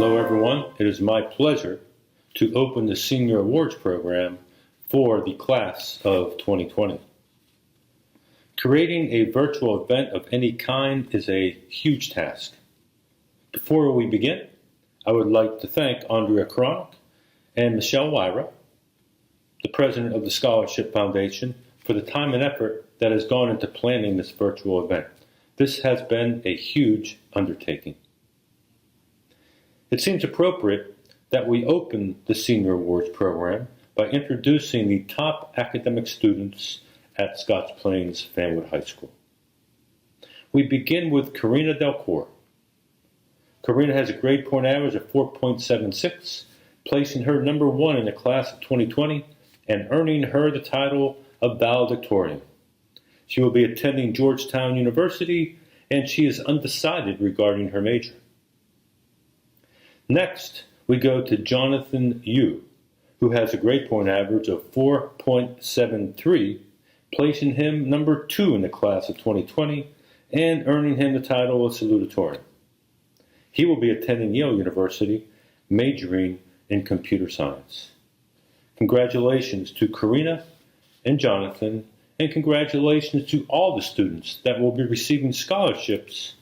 Hello everyone, it is my pleasure to open the Senior Awards Program for the class of 2020. Creating a virtual event of any kind is a huge task. Before we begin, I would like to thank Andrea Chronic and Michelle Wyra, the president of the Scholarship Foundation, for the time and effort that has gone into planning this virtual event. This has been a huge undertaking. It seems appropriate that we open the Senior Awards Program by introducing the top academic students at Scotch Plains Fanwood High School. We begin with CARINA DELCORE. CARINA has a grade point average of 4.76, placing her number 1 in the class of 2020 and earning her the title of valedictorian. She will be attending Georgetown University, and she is undecided regarding her major. Next, we go to Jonathan Yu, who has a grade point average of 4.73, placing him number 2 in the class of 2020 and earning him the title of salutatorian. He will be attending Yale University, majoring in computer science. Congratulations to CARINA and Jonathan, and congratulations to all the students that will be receiving scholarships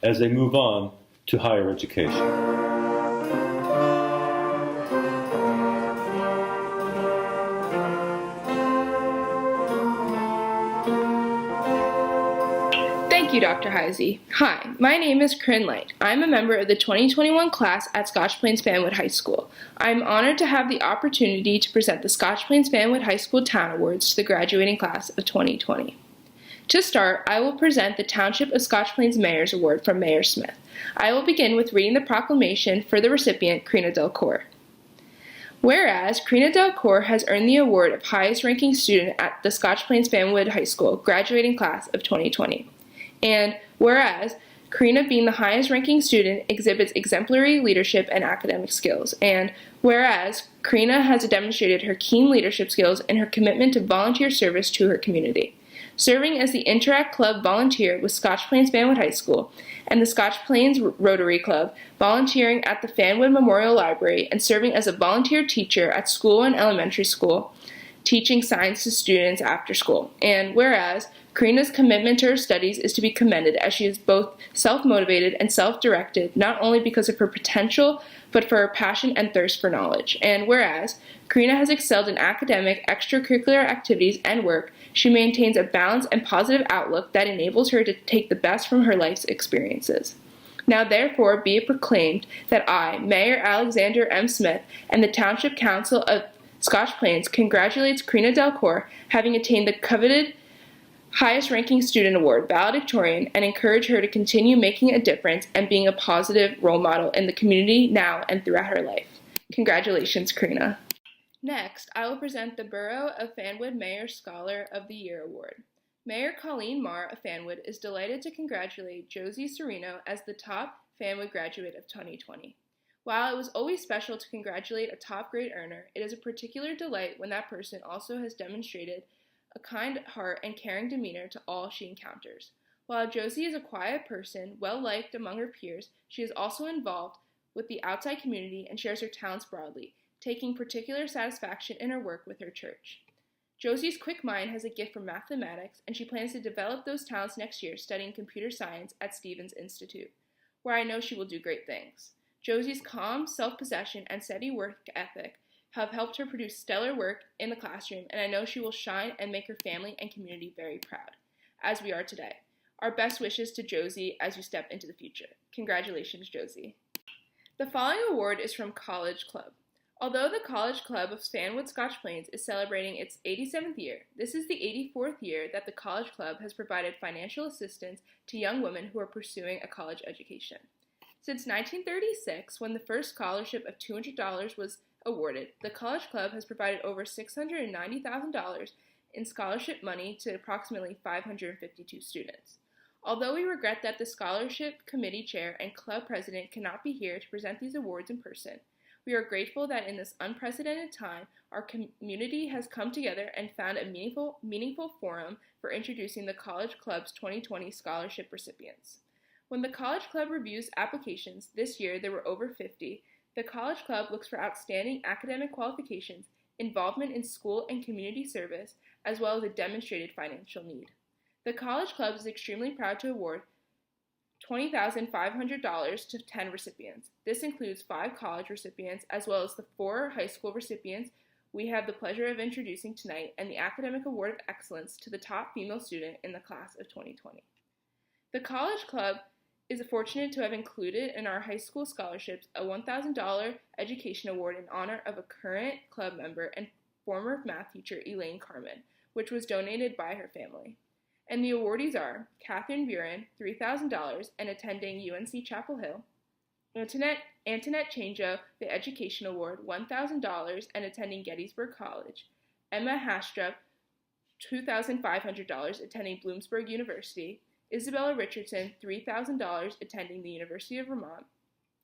as they move on to higher education. Thank you, Dr. Heisey. Hi, my name is Corinne Light. I'm a member of the 2021 class at Scotch Plains Fanwood High School. I'm honored to have the opportunity to present the Scotch Plains Fanwood High School Town Awards to the graduating class of 2020. To start, I will present the Township of Scotch Plains Mayor's Award from Mayor Smith. I will begin with reading the proclamation for the recipient, CARINA DELCORE. Whereas CARINA DELCORE has earned the award of highest ranking student at the Scotch Plains Fanwood High School graduating class of 2020. And whereas CARINA, being the highest ranking student, exhibits exemplary leadership and academic skills. And whereas CARINA has demonstrated her keen leadership skills and her commitment to volunteer service to her community, serving as the Interact Club volunteer with Scotch Plains Fanwood High School and the Scotch Plains Rotary Club, volunteering at the Fanwood Memorial Library, and serving as a volunteer teacher at school and elementary school, teaching science to students after school. And whereas CARINA's commitment to her studies is to be commended, as she is both self-motivated and self-directed, not only because of her potential, but for her passion and thirst for knowledge. And whereas CARINA has excelled in academic, extracurricular activities, and work, she maintains a balanced and positive outlook that enables her to take the best from her life's experiences. Now therefore be it proclaimed that I, Mayor Alexander M. Smith, and the Township Council of Scotch Plains congratulates CARINA DELCORE, having attained the coveted highest ranking student award, valedictorian, and encourage her to continue making a difference and being a positive role model in the community now and throughout her life. Congratulations, CARINA. Next, I will present the Borough of Fanwood Mayor Scholar of the Year Award. Mayor Colleen Marr of Fanwood is delighted to congratulate Josie Serino as the top Fanwood graduate of 2020. While it was always special to congratulate a top grade earner, it is a particular delight when that person also has demonstrated a kind heart and caring demeanor to all she encounters. While Josie is a quiet person, well-liked among her peers, she is also involved with the outside community and shares her talents broadly, taking particular satisfaction in her work with her church. Josie's quick mind has a gift for mathematics, and she plans to develop those talents next year studying computer science at Stevens Institute, where I know she will do great things. Josie's calm self-possession and steady work ethic have helped her produce stellar work in the classroom, and I know she will shine and make her family and community very proud, as we are today. Our best wishes to Josie as you step into the future. Congratulations, Josie. The following award is from College Club. Although the College Club of Fanwood Scotch Plains is celebrating its 87th year, this is the 84th year that the College Club has provided financial assistance to young women who are pursuing a college education. Since 1936, when the first scholarship of $200 was awarded, the College Club has provided over $690,000 in scholarship money to approximately 552 students. Although we regret that the Scholarship Committee Chair and Club President cannot be here to present these awards in person, we are grateful that in this unprecedented time, our community has come together and found a meaningful forum for introducing the College Club's 2020 scholarship recipients. When the College Club reviews applications, this year there were over 50, the College Club looks for outstanding academic qualifications, involvement in school and community service, as well as a demonstrated financial need. The College Club is extremely proud to award $20,500 to 10 recipients. This includes 5 college recipients as well as the 4 high school recipients we have the pleasure of introducing tonight, and the Academic Award of Excellence to the top female student in the class of 2020. The College Club is fortunate to have included in our high school scholarships a $1,000 education award in honor of a current club member and former math teacher Elaine Carmen, which was donated by her family. And the awardees are Catherine Buren, $3,000 and attending UNC Chapel Hill; Antoinette Changeo, the Education Award, $1,000 and attending Gettysburg College; Emma HASTRUP, $2,500 attending Bloomsburg University; Isabella Richardson, $3,000 attending the University of Vermont;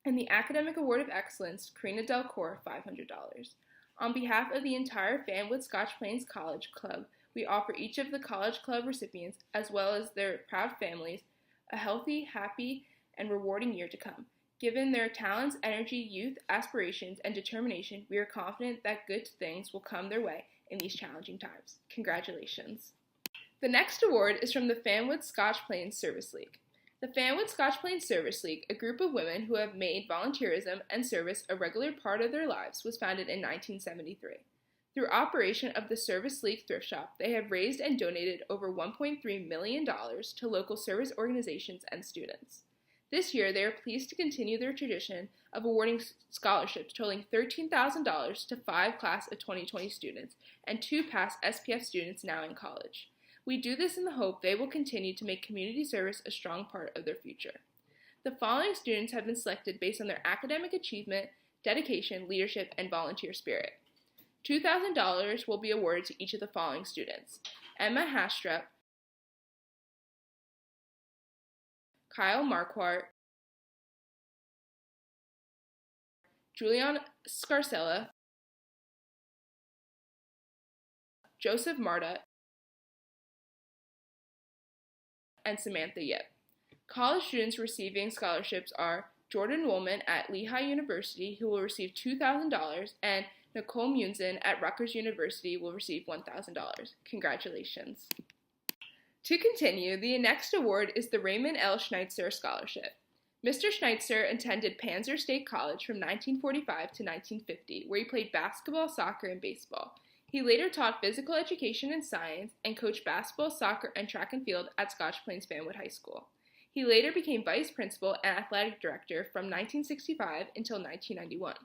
and the Academic Award of Excellence, CARINA DELCORE, $500. On behalf of the entire Fanwood Scotch Plains College Club, we offer each of the College Club recipients, as well as their proud families, a healthy, happy, and rewarding year to come. Given their talents, energy, youth, aspirations, and determination, we are confident that good things will come their way in these challenging times. Congratulations. The next award is from the Fanwood Scotch Plains Service League. The Fanwood Scotch Plains Service League, a group of women who have made volunteerism and service a regular part of their lives, was founded in 1973. Through operation of the Service League Thrift Shop, they have raised and donated over $1.3 million to local service organizations and students. This year, they are pleased to continue their tradition of awarding scholarships totaling $13,000 to 5 class of 2020 students and 2 past SPF students now in college. We do this in the hope they will continue to make community service a strong part of their future. The following students have been selected based on their academic achievement, dedication, leadership, and volunteer spirit. $2,000 will be awarded to each of the following students: Emma HASTRUP, Kyle MARQUARDT, Julianna SCARCELLA, Joseph Marta, and Samantha Yip. College students receiving scholarships are Jordan WOLMAN at Lehigh University, who will receive $2,000, and Nicole MUENZEN at Rutgers University will receive $1,000. Congratulations. To continue, the next award is the Raymond L. Schneitzer Scholarship. Mr. Schneitzer attended Panzer State College from 1945 to 1950, where he played basketball, soccer, and baseball. He later taught physical education and science and coached basketball, soccer, and track and field at Scotch Plains Fanwood High School. He later became vice principal and athletic director from 1965 until 1991.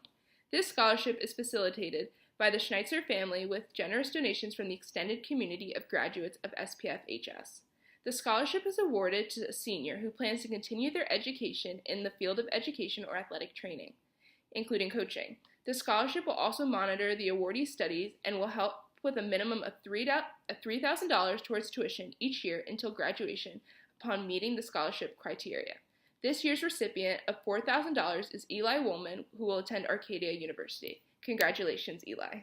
This scholarship is facilitated by the Schneitzer family with generous donations from the extended community of graduates of SPF-HS. The scholarship is awarded to a senior who plans to continue their education in the field of education or athletic training, including coaching. The scholarship will also monitor the awardee's studies and will help with a minimum of $3,000 towards tuition each year until graduation upon meeting the scholarship criteria. This year's recipient of $4,000 is Eli WOLMAN, who will attend Arcadia University. Congratulations, Eli.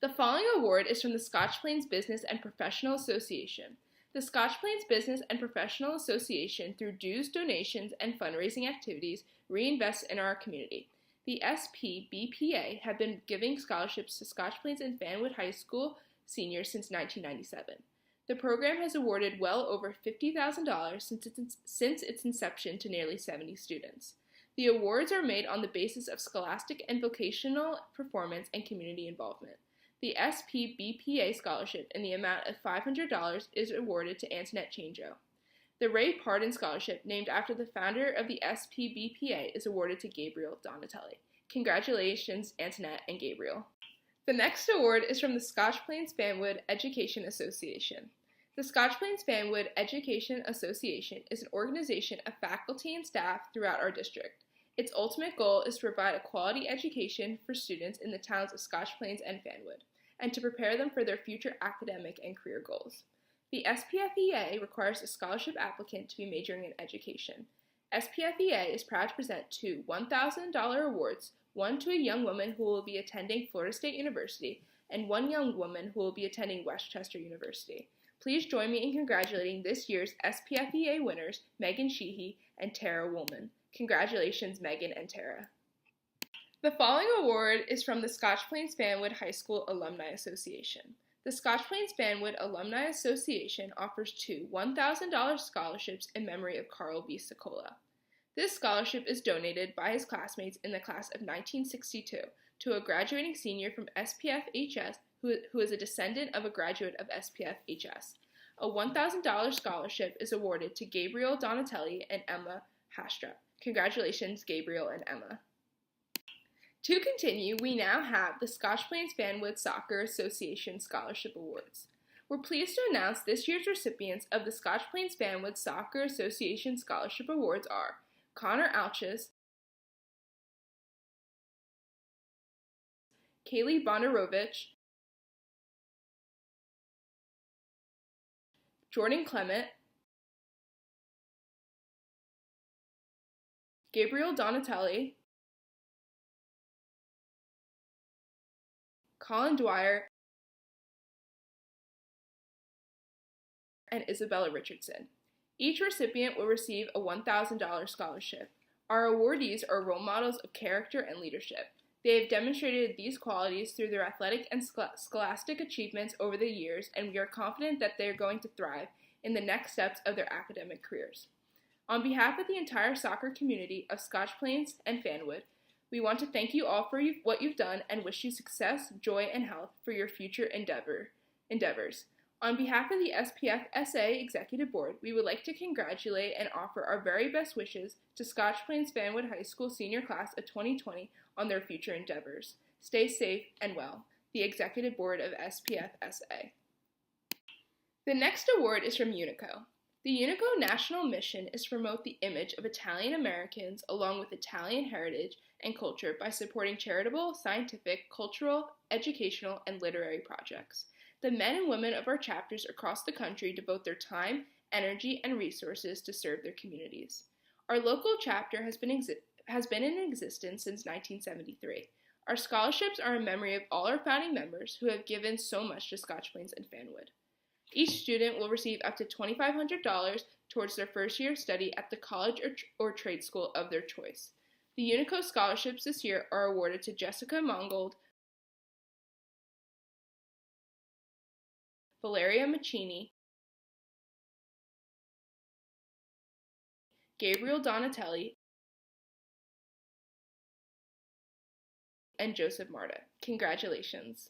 The following award is from the Scotch Plains Business and Professional Association. The Scotch Plains Business and Professional Association, through dues, donations, and fundraising activities, reinvests in our community. The SPBPA have been giving scholarships to Scotch Plains and Fanwood High School seniors since 1997. The program has awarded well over $50,000 since its inception to nearly 70 students. The awards are made on the basis of scholastic and vocational performance and community involvement. The SPBPA scholarship in the amount of $500 is awarded to Antoinette Changeo. The Ray Pardon Scholarship, named after the founder of the SPBPA, is awarded to Gabriel Donatelli. Congratulations, Antoinette and Gabriel. The next award is from the Scotch Plains Fanwood Education Association. The Scotch Plains Fanwood Education Association is an organization of faculty and staff throughout our district. Its ultimate goal is to provide a quality education for students in the towns of Scotch Plains and Fanwood, and to prepare them for their future academic and career goals. The SPFEA requires a scholarship applicant to be majoring in education. SPFEA is proud to present 2 $1,000 awards, one to a young woman who will be attending Florida State University and one young woman who will be attending Westchester University. Please join me in congratulating this year's SPFEA winners, Megan Sheehy and Tara Woolman. Congratulations, Megan and Tara. The following award is from the Scotch Plains-Fanwood High School Alumni Association. The Scotch Plains-Fanwood Alumni Association offers two $1,000 scholarships in memory of Carl B. Sikola. This scholarship is donated by his classmates in the class of 1962 to a graduating senior from SPFHS who is a descendant of a graduate of SPFHS. A $1,000 scholarship is awarded to Gabriel Donatelli and Emma HASTRUP. Congratulations, Gabriel and Emma. To continue, we now have the Scotch Plains-Fanwood Soccer Association Scholarship Awards. We're pleased to announce this year's recipients of the Scotch Plains-Fanwood Soccer Association Scholarship Awards are Connor ALCHUS, Kayleigh Bondarovich, Jordan Clement, Gabriel Donatelli, Colin DWYER, and Isabella Richardson. Each recipient will receive a $1,000 scholarship. Our awardees are role models of character and leadership. They have demonstrated these qualities through their athletic and scholastic achievements over the years, and we are confident that they are going to thrive in the next steps of their academic careers. On behalf of the entire soccer community of Scotch Plains and Fanwood, we want to thank you all for what you've done and wish you success, joy, and health for your future endeavors. On behalf of the SPFSA Executive Board, we would like to congratulate and offer our very best wishes to Scotch Plains-Fanwood High School Senior Class of 2020 on their future endeavors. Stay safe and well. The Executive Board of SPFSA. The next award is from UNICO. The UNICO national mission is to promote the image of Italian Americans along with Italian heritage and culture by supporting charitable, scientific, cultural, educational, and literary projects. The men and women of our chapters across the country devote their time, energy, and resources to serve their communities. Our local chapter has been in existence since 1973. Our scholarships are in memory of all our founding members who have given so much to Scotch Plains and Fanwood. Each student will receive up to $2,500 towards their first year of study at the college or trade school of their choice. The UNICO scholarships this year are awarded to Jessica MONGOLD, VALERIA MACCHINI, Gabriel Donatelli, and Joseph Marta. Congratulations.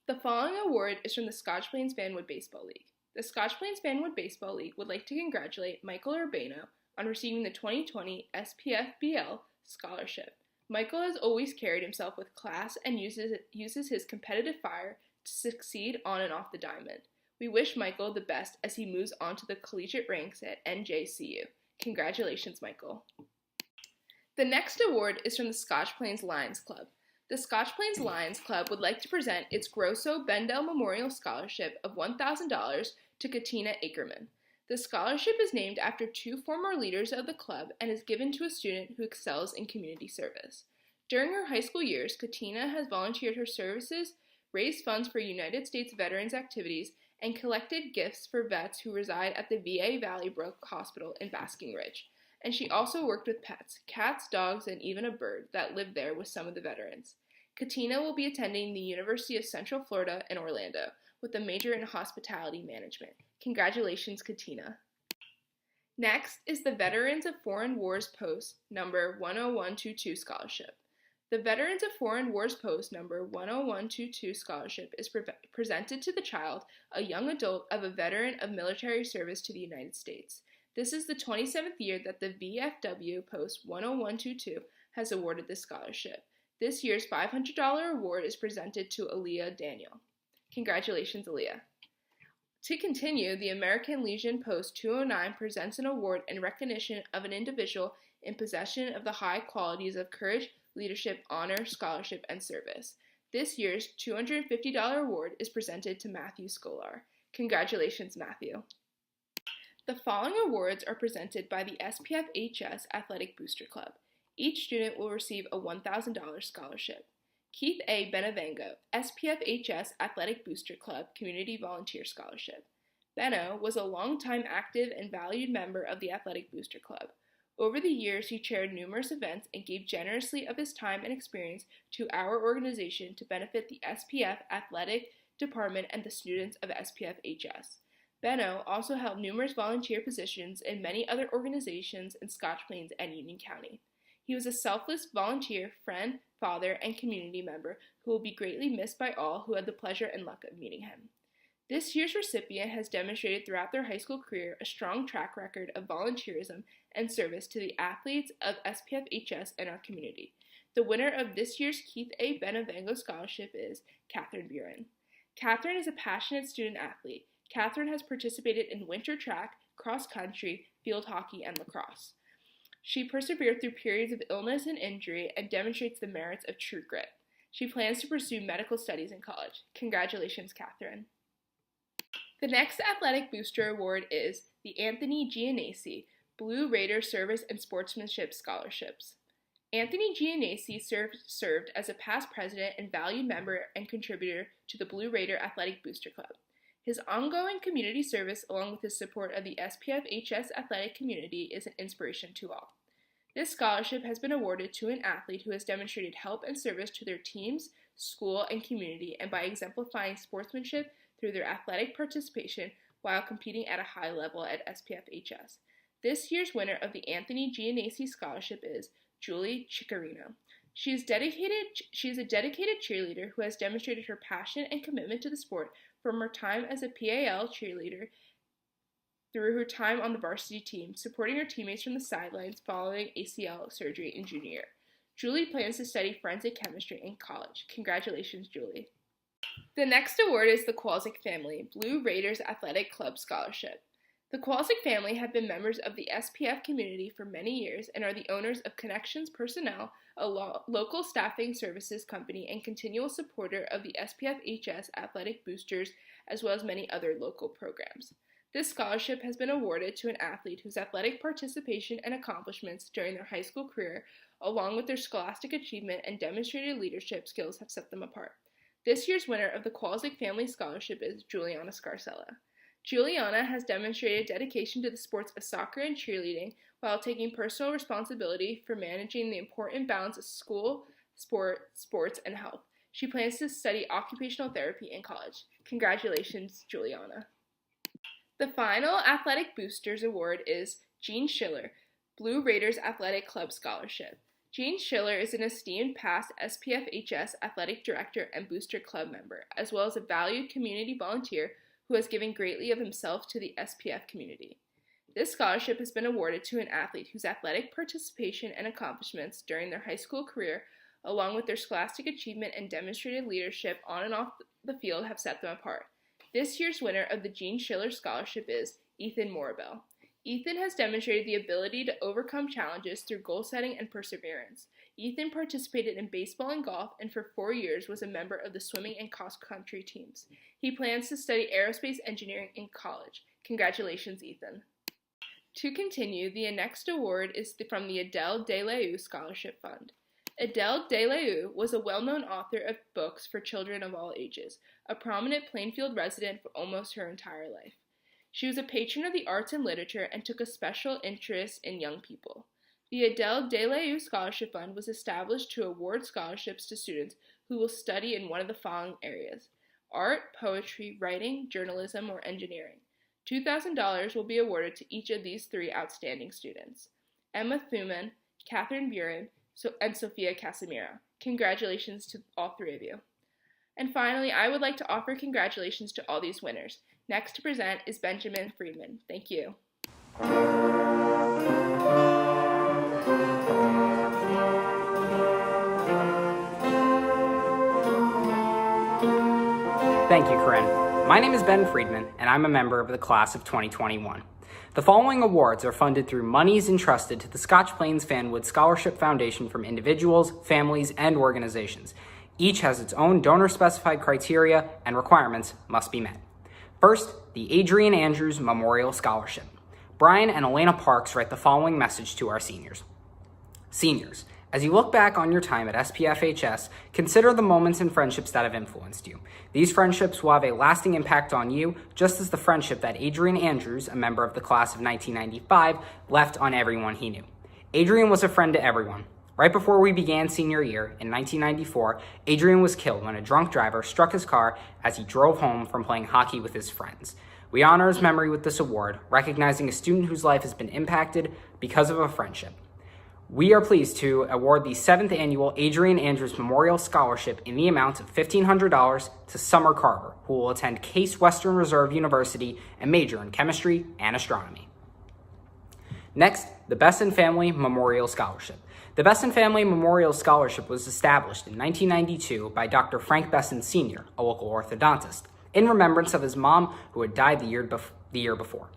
The following award is from the Scotch Plains-Fanwood Baseball League. The Scotch Plains-Fanwood Baseball League would like to congratulate Michael Urbano on receiving the 2020 SPFBL scholarship. Michael has always carried himself with class and uses his competitive fire to succeed on and off the diamond. We wish Michael the best as he moves on to the collegiate ranks at NJCU. Congratulations, Michael. The next award is from the Scotch Plains Lions Club. The Scotch Plains Lions Club would like to present its Grosso Bendel Memorial Scholarship of $1,000 to Katina Ackerman. The scholarship is named after two former leaders of the club and is given to a student who excels in community service. During her high school years, Katina has volunteered her services, raised funds for United States veterans activities, and collected gifts for vets who reside at the VA Valley Brook Hospital in Basking Ridge. And she also worked with pets, cats, dogs, and even a bird that lived there with some of the veterans. Katina will be attending the University of Central Florida in Orlando with a major in hospitality management. Congratulations, Katina. Next is the Veterans of Foreign Wars Post number 10122 scholarship. The Veterans of Foreign Wars Post number 10122 scholarship is presented to the child, a young adult of a veteran of military service to the United States. This is the 27th year that the VFW Post 10122 has awarded this scholarship. This year's $500 award is presented to ALIYAH Daniel. Congratulations, ALIYAH. To continue, the American Legion Post 209 presents an award in recognition of an individual in possession of the high qualities of courage, leadership, honor, scholarship, and service. This year's $250 award is presented to Matthew SKOLAR. Congratulations, Matthew. The following awards are presented by the SPFHS Athletic Booster Club. Each student will receive a $1,000 scholarship. Keith A. Benavengo, SPFHS Athletic Booster Club Community Volunteer Scholarship. Benno was a longtime active and valued member of the Athletic Booster Club. Over the years, he chaired numerous events and gave generously of his time and experience to our organization to benefit the SPF Athletic Department and the students of SPF-HS. Benno also held numerous volunteer positions in many other organizations in Scotch Plains and Union County. He was a selfless volunteer, friend, father, and community member who will be greatly missed by all who had the pleasure and luck of meeting him. This year's recipient has demonstrated throughout their high school career a strong track record of volunteerism and service to the athletes of SPF-HS and our community. The winner of this year's Keith A. Benavengo Scholarship is Catherine Buren. Catherine is a passionate student athlete. Catherine has participated in winter track, cross country, field hockey, and lacrosse. She persevered through periods of illness and injury and demonstrates the merits of true grit. She plans to pursue medical studies in college. Congratulations, Catherine. The next Athletic Booster Award is the Anthony Giannaci Blue Raider Service and Sportsmanship Scholarships. Anthony Giannaci served as a past president and valued member and contributor to the Blue Raider Athletic Booster Club. His ongoing community service, along with his support of the SPF-HS athletic community, is an inspiration to all. This scholarship has been awarded to an athlete who has demonstrated help and service to their teams, school, and community, and by exemplifying sportsmanship through their athletic participation while competing at a high level at SPF-HS. This year's winner of the Anthony Giannaci Scholarship is Julie CICCARINO. She is a dedicated cheerleader who has demonstrated her passion and commitment to the sport from her time as a PAL cheerleader through her time on the varsity team, supporting her teammates from the sidelines following ACL surgery in junior year. Julie plans to study forensic chemistry in college. Congratulations, Julie. The next award is the Kowalczyk Family Blue Raiders Athletic Club Scholarship. The Kowalczyk family have been members of the SPF community for many years and are the owners of Connections Personnel, a local staffing services company and continual supporter of the SPF-HS athletic boosters, as well as many other local programs. This scholarship has been awarded to an athlete whose athletic participation and accomplishments during their high school career, along with their scholastic achievement and demonstrated leadership skills, have set them apart. This year's winner of the Kowalczyk Family Scholarship is Julianna SCARCELLA. Julianna has demonstrated dedication to the sports of soccer and cheerleading while taking personal responsibility for managing the important balance of school, sports, and health. She plans to study occupational therapy in college. Congratulations, Julianna. The final Athletic Boosters Award is Gene Schiller, Blue Raiders Athletic Club Scholarship. Gene Schiller is an esteemed past SPF-HS athletic director and booster club member, as well as a valued community volunteer who has given greatly of himself to the SPF community. This scholarship has been awarded to an athlete whose athletic participation and accomplishments during their high school career, along with their scholastic achievement and demonstrated leadership on and off the field, have set them apart. This year's winner of the Gene Schiller Scholarship is Ethan Morabel. Ethan has demonstrated the ability to overcome challenges through goal setting and perseverance. Ethan participated in baseball and golf and for 4 years was a member of the swimming and cross-country teams. He plans to study aerospace engineering in college. Congratulations, Ethan. To continue, the next award is from the Adele DeLeu Scholarship Fund. Adele DeLeu was a well-known author of books for children of all ages, a prominent Plainfield resident for almost her entire life. She was a patron of the arts and literature and took a special interest in young people. The Adele DeLeu Scholarship Fund was established to award scholarships to students who will study in one of the following areas: art, poetry, writing, journalism, or engineering. $2,000 will be awarded to each of these 3 outstanding students: Emma THUMANN, Catherine Buren, and Sophia Casimira. Congratulations to all 3 of you. And finally, I would like to offer congratulations to all these winners. Next to present is Benjamin Friedman. Thank you. Thank you, Corinne. My name is Ben Friedman, and I'm a member of the class of 2021. The following awards are funded through monies entrusted to the Scotch Plains FANWOOD Scholarship Foundation from individuals, families, and organizations. Each has its own donor-specified criteria and requirements must be met. First, the Adrian Andrews Memorial Scholarship. Brian and Elena Parks write the following message to our seniors. Seniors, As you look back on your time at SPFHS, consider the moments and friendships that have influenced you. These friendships will have a lasting impact on you, just as the friendship that Adrian Andrews, a member of the class of 1995, left on everyone he knew. Adrian was a friend to everyone. Right before we began senior year, in 1994, Adrian was killed when a drunk driver struck his car as he drove home from playing hockey with his friends. We honor his memory with this award, recognizing a student whose life has been impacted because of a friendship. We are pleased to award the 7th annual Adrian Andrews Memorial Scholarship in the amount of $1,500 to Summer Carver, who will attend Case Western Reserve University and major in chemistry and astronomy. Next, the Best in Family Memorial Scholarship. The Best in Family Memorial Scholarship was established in 1992 by Dr. Frank Besson Sr., a local orthodontist, in remembrance of his mom who had died the year before.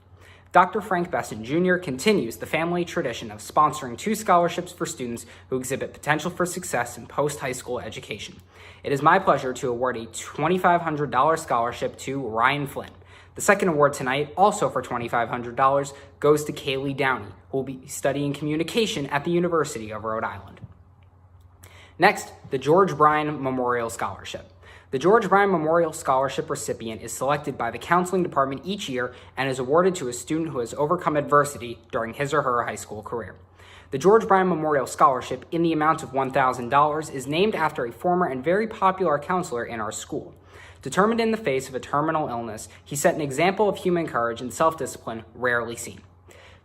Dr. Frank Besson Jr. continues the family tradition of sponsoring 2 scholarships for students who exhibit potential for success in post-high school education. It is my pleasure to award a $2,500 scholarship to Ryan Flynn. The second award tonight, also for $2,500, goes to KAYLEIGH Downey, who will be studying communication at the University of Rhode Island. Next, the George Bryan Memorial Scholarship. The George Bryan Memorial Scholarship recipient is selected by the counseling department each year and is awarded to a student who has overcome adversity during his or her high school career. The George Bryan Memorial Scholarship, in the amount of $1,000, is named after a former and very popular counselor in our school. Determined in the face of a terminal illness, he set an example of human courage and self-discipline rarely seen.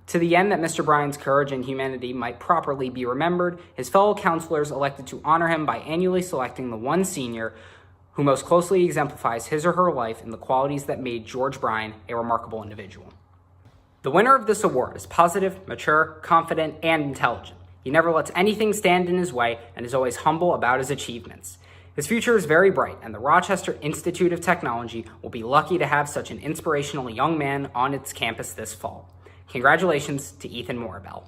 To the end that Mr. Bryan's courage and humanity might properly be remembered, his fellow counselors elected to honor him by annually selecting the one senior who most closely exemplifies his or her life in the qualities that made George Bryan a remarkable individual. The winner of this award is positive, mature, confident, and intelligent. He never lets anything stand in his way and is always humble about his achievements. His future is very bright, and the Rochester Institute of Technology will be lucky to have such an inspirational young man on its campus this fall. Congratulations to Ethan Morabel.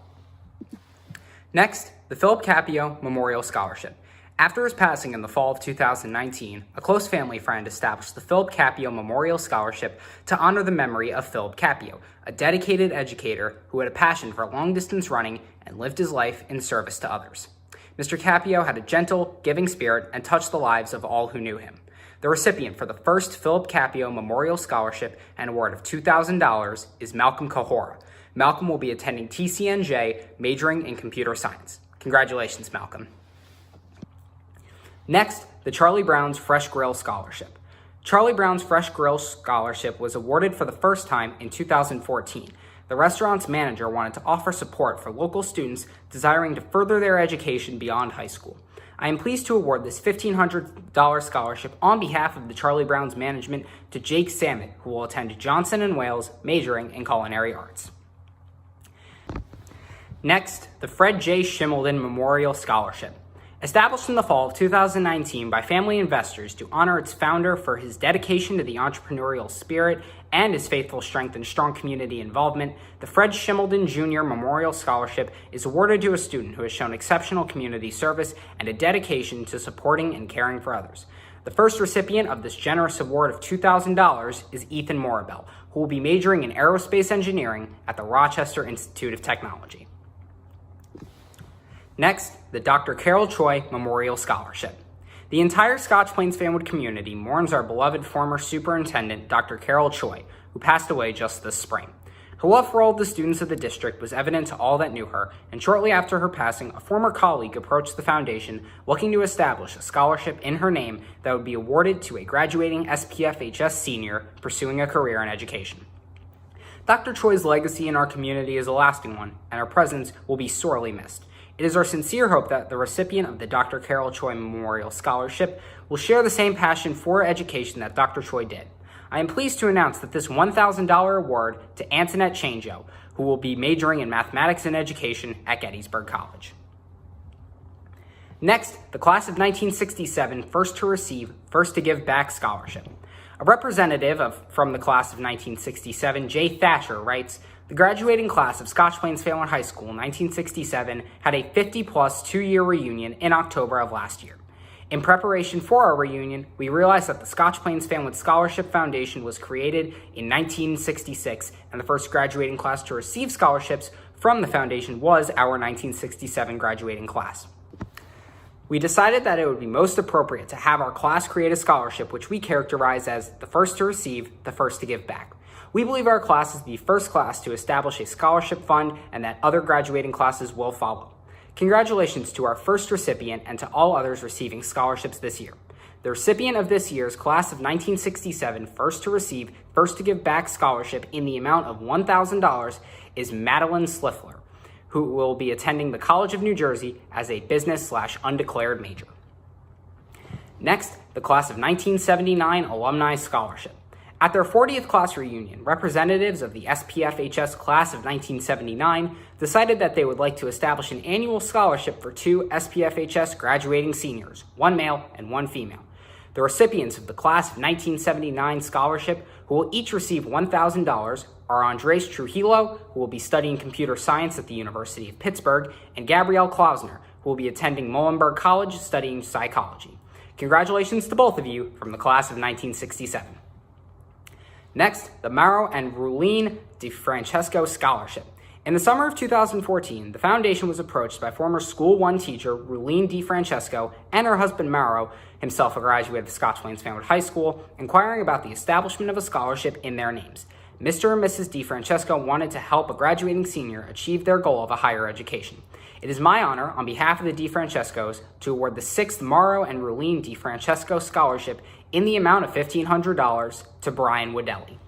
Next, the Philip Capio Memorial Scholarship. After his passing in the fall of 2019, a close family friend established the Philip Capio Memorial Scholarship to honor the memory of Philip Capio, a dedicated educator who had a passion for long-distance running and lived his life in service to others. Mr. Capio had a gentle, giving spirit and touched the lives of all who knew him. The recipient for the first Philip Capio Memorial Scholarship and award of $2,000 is Malcolm KAHORA. Malcolm will be attending TCNJ, majoring in computer science. Congratulations, Malcolm. Next, the Charlie Brown's Fresh Grill Scholarship. Charlie Brown's Fresh Grill Scholarship was awarded for the first time in 2014. The restaurant's manager wanted to offer support for local students desiring to further their education beyond high school. I am pleased to award this $1,500 scholarship on behalf of the Charlie Brown's management to Jake Samet, who will attend Johnson & Wales, majoring in culinary arts. Next, the Fred J. Schimmelden Memorial Scholarship. Established in the fall of 2019 by family investors to honor its founder for his dedication to the entrepreneurial spirit and his faithful strength and strong community involvement, the Fred Schimmelden Jr. Memorial Scholarship is awarded to a student who has shown exceptional community service and a dedication to supporting and caring for others. The first recipient of this generous award of $2,000 is Ethan Morabel, who will be majoring in aerospace engineering at the Rochester Institute of Technology. Next, the Dr. Carol Choi Memorial Scholarship. The entire Scotch Plains Fanwood community mourns our beloved former superintendent, Dr. Carol Choi, who passed away just this spring. Her love for all of the students of the district was evident to all that knew her, and shortly after her passing, a former colleague approached the foundation looking to establish a scholarship in her name that would be awarded to a graduating SPFHS senior pursuing a career in education. Dr. Choi's legacy in our community is a lasting one, and her presence will be sorely missed. It is our sincere hope that the recipient of the Dr. Carol Choi Memorial Scholarship will share the same passion for education that Dr. Choi did. I am pleased to announce that this $1,000 award to Antoinette Changio, who will be majoring in mathematics and education at Gettysburg College. Next, the class of 1967 First to Receive, First to Give Back Scholarship. A representative from the class of 1967, Jay Thatcher, writes, "The graduating class of Scotch Plains Fanwood High School in 1967 had a 50-plus two-year reunion in October of last year. In preparation for our reunion, we realized that the Scotch Plains Fanwood Scholarship Foundation was created in 1966, and the first graduating class to receive scholarships from the foundation was our 1967 graduating class. We decided that it would be most appropriate to have our class create a scholarship which we characterize as the first to receive, the first to give back. We believe our class is the first class to establish a scholarship fund and that other graduating classes will follow. Congratulations to our first recipient and to all others receiving scholarships this year. The recipient of this year's class of 1967 first to receive, first to give back scholarship in the amount of $1,000 is Madeline Slifler, who will be attending the College of New Jersey as a business/undeclared major. Next, the class of 1979 Alumni Scholarship. At their 40th class reunion, representatives of the SPFHS class of 1979 decided that they would like to establish an annual scholarship for 2 SPFHS graduating seniors, 1 male and 1 female. The recipients of the class of 1979 scholarship, who will each receive $1,000, are Andres Trujillo, who will be studying computer science at the University of Pittsburgh, and Gabrielle Klausner, who will be attending Muhlenberg College studying psychology. Congratulations to both of you from the class of 1967. Next, the Mauro and Ruline DiFrancesco Scholarship. In the summer of 2014, the foundation was approached by former School 1 teacher Ruline DiFrancesco and her husband Mauro, himself a graduate of Scotch Plains Fanwood High School, inquiring about the establishment of a scholarship in their names. Mr. and Mrs. DiFrancesco wanted to help a graduating senior achieve their goal of a higher education. It is my honor, on behalf of the DiFrancescos, to award the 6th Mauro and Ruline DiFrancesco Scholarship in the amount of $1,500 to Brian Wodelli.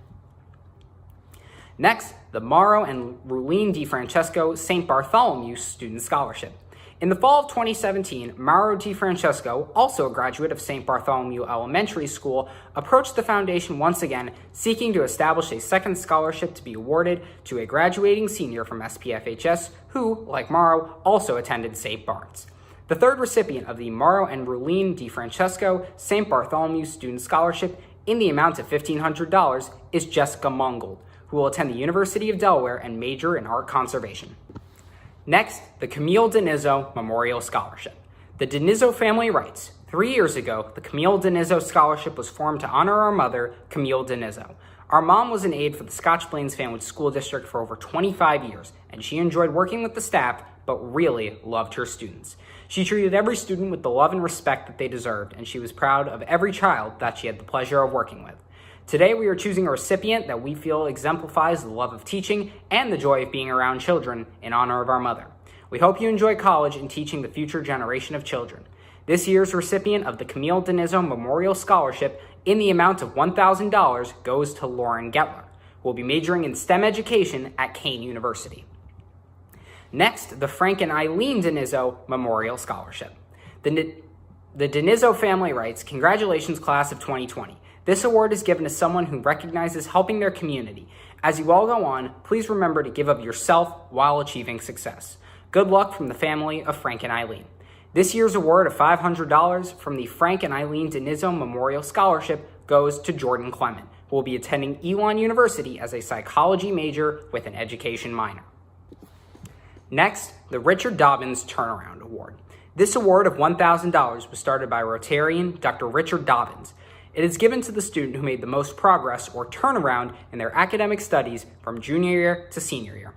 Next, the Mauro and Ruline DiFrancesco St. Bartholomew Student Scholarship. In the fall of 2017, Mauro DiFrancesco, also a graduate of St. Bartholomew Elementary School, approached the foundation once again, seeking to establish a second scholarship to be awarded to a graduating senior from SPFHS who, like Mauro, also attended St. Bart's. The third recipient of the Mauro and Ruline DiFrancesco St. Bartholomew Student Scholarship in the amount of $1,500 is Jessica MONGOLD, who will attend the University of Delaware and major in art conservation. Next, the Camille Denizzo Memorial Scholarship. The Denizzo family writes, 3 years ago, the Camille Denizzo Scholarship was formed to honor our mother, Camille Denizzo. Our mom was an aide for the Scotch Plains Fanwood School District for over 25 years, and she enjoyed working with the staff, but really loved her students. She treated every student with the love and respect that they deserved, and she was proud of every child that she had the pleasure of working with. Today, we are choosing a recipient that we feel exemplifies the love of teaching and the joy of being around children in honor of our mother. We hope you enjoy college and teaching the future generation of children. This year's recipient of the Camille Denizzo Memorial Scholarship in the amount of $1,000 goes to Lauren Getler, who will be majoring in STEM education at Kane University. Next, the Frank and Eileen Denizzo Memorial Scholarship. The Denizzo family writes, congratulations class of 2020. This award is given to someone who recognizes helping their community. As you all go on, please remember to give of yourself while achieving success. Good luck from the family of Frank and Eileen. This year's award of $500 from the Frank and Eileen Denizzo Memorial Scholarship goes to Jordan Clement, who will be attending Elon University as a psychology major with an education minor. Next, the Richard Dobbins Turnaround Award. This award of $1,000 was started by Rotarian Dr. Richard Dobbins. It is given to the student who made the most progress or turnaround in their academic studies from junior year to senior year.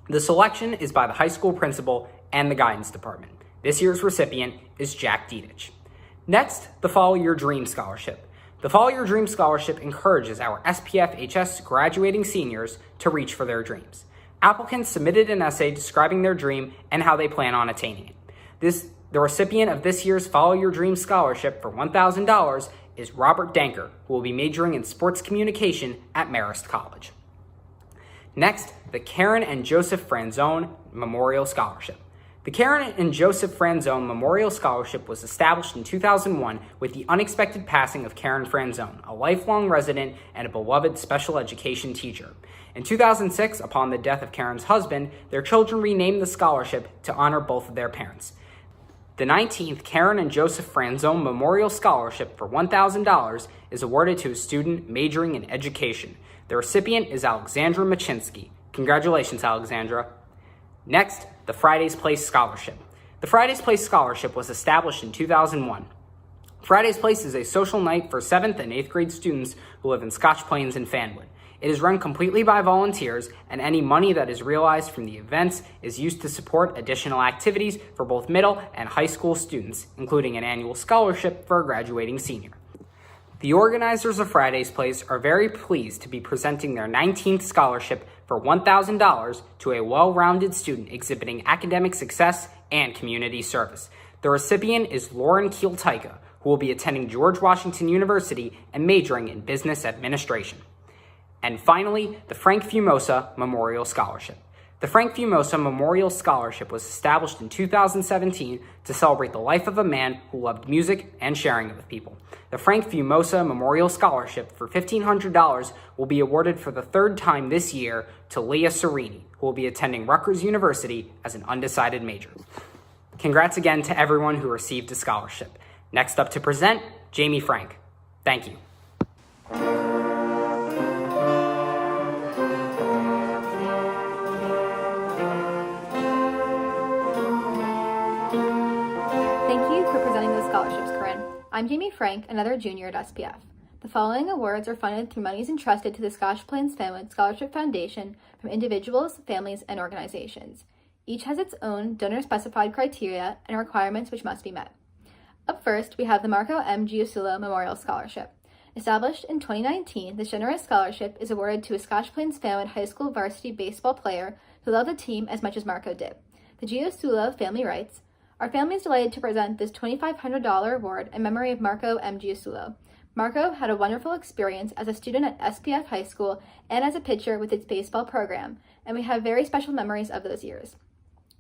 The selection is by the high school principal and the guidance department. This year's recipient is Jack Dietich. Next, the Follow Your Dream Scholarship. The Follow Your Dream Scholarship encourages our SPFHS graduating seniors to reach for their dreams. Applicants submitted an essay describing their dream and how they plan on attaining it. The recipient of this year's Follow Your Dream Scholarship for $1,000 is Robert Danker, who will be majoring in sports communication at Marist College. Next, the Karen and Joseph Franzone Memorial Scholarship. The Karen and Joseph Franzone Memorial Scholarship was established in 2001 with the unexpected passing of Karen Franzone, a lifelong resident and a beloved special education teacher. In 2006, upon the death of Karen's husband, their children renamed the scholarship to honor both of their parents. The 19th Karen and Joseph Franzone Memorial Scholarship for $1,000 is awarded to a student majoring in education. The recipient is Alexandra Machinsky. Congratulations, Alexandra. Next, the Friday's Place Scholarship. The Friday's Place Scholarship was established in 2001. Friday's Place is a social night for 7th and 8th grade students who live in Scotch Plains and Fanwood. It is run completely by volunteers, and any money that is realized from the events is used to support additional activities for both middle and high school students, including an annual scholarship for a graduating senior. The organizers of Friday's Place are very pleased to be presenting their 19th scholarship for $1,000 to a well-rounded student exhibiting academic success and community service. The recipient is Lauren Kiel-Tyka, who will be attending George Washington University and majoring in business administration. And finally, the Frank Fumosa Memorial Scholarship. The Frank Fumosa Memorial Scholarship was established in 2017 to celebrate the life of a man who loved music and sharing it with people. The Frank Fumosa Memorial Scholarship for $1,500 will be awarded for the third time this year to Leah Serini, who will be attending Rutgers University as an undecided major. Congrats again to everyone who received a scholarship. Next up to present, Jamie Frank. Thank you. Thank you for presenting those scholarships, Corinne. I'm Jamie Frank, another junior at SPF. The following awards are funded through monies entrusted to the Scotch Plains FANWOOD Scholarship Foundation from individuals, families, and organizations. Each has its own donor-specified criteria and requirements which must be met. Up first, we have the Marco M. Giusulo Memorial Scholarship. Established in 2019, this generous scholarship is awarded to a Scotch Plains FANWOOD high school varsity baseball player who loved the team as much as Marco did. The Giusulo family writes, "Our family is delighted to present this $2,500 award in memory of Marco M. Giusulo. Marco had a wonderful experience as a student at SPF High School and as a pitcher with its baseball program, and we have very special memories of those years.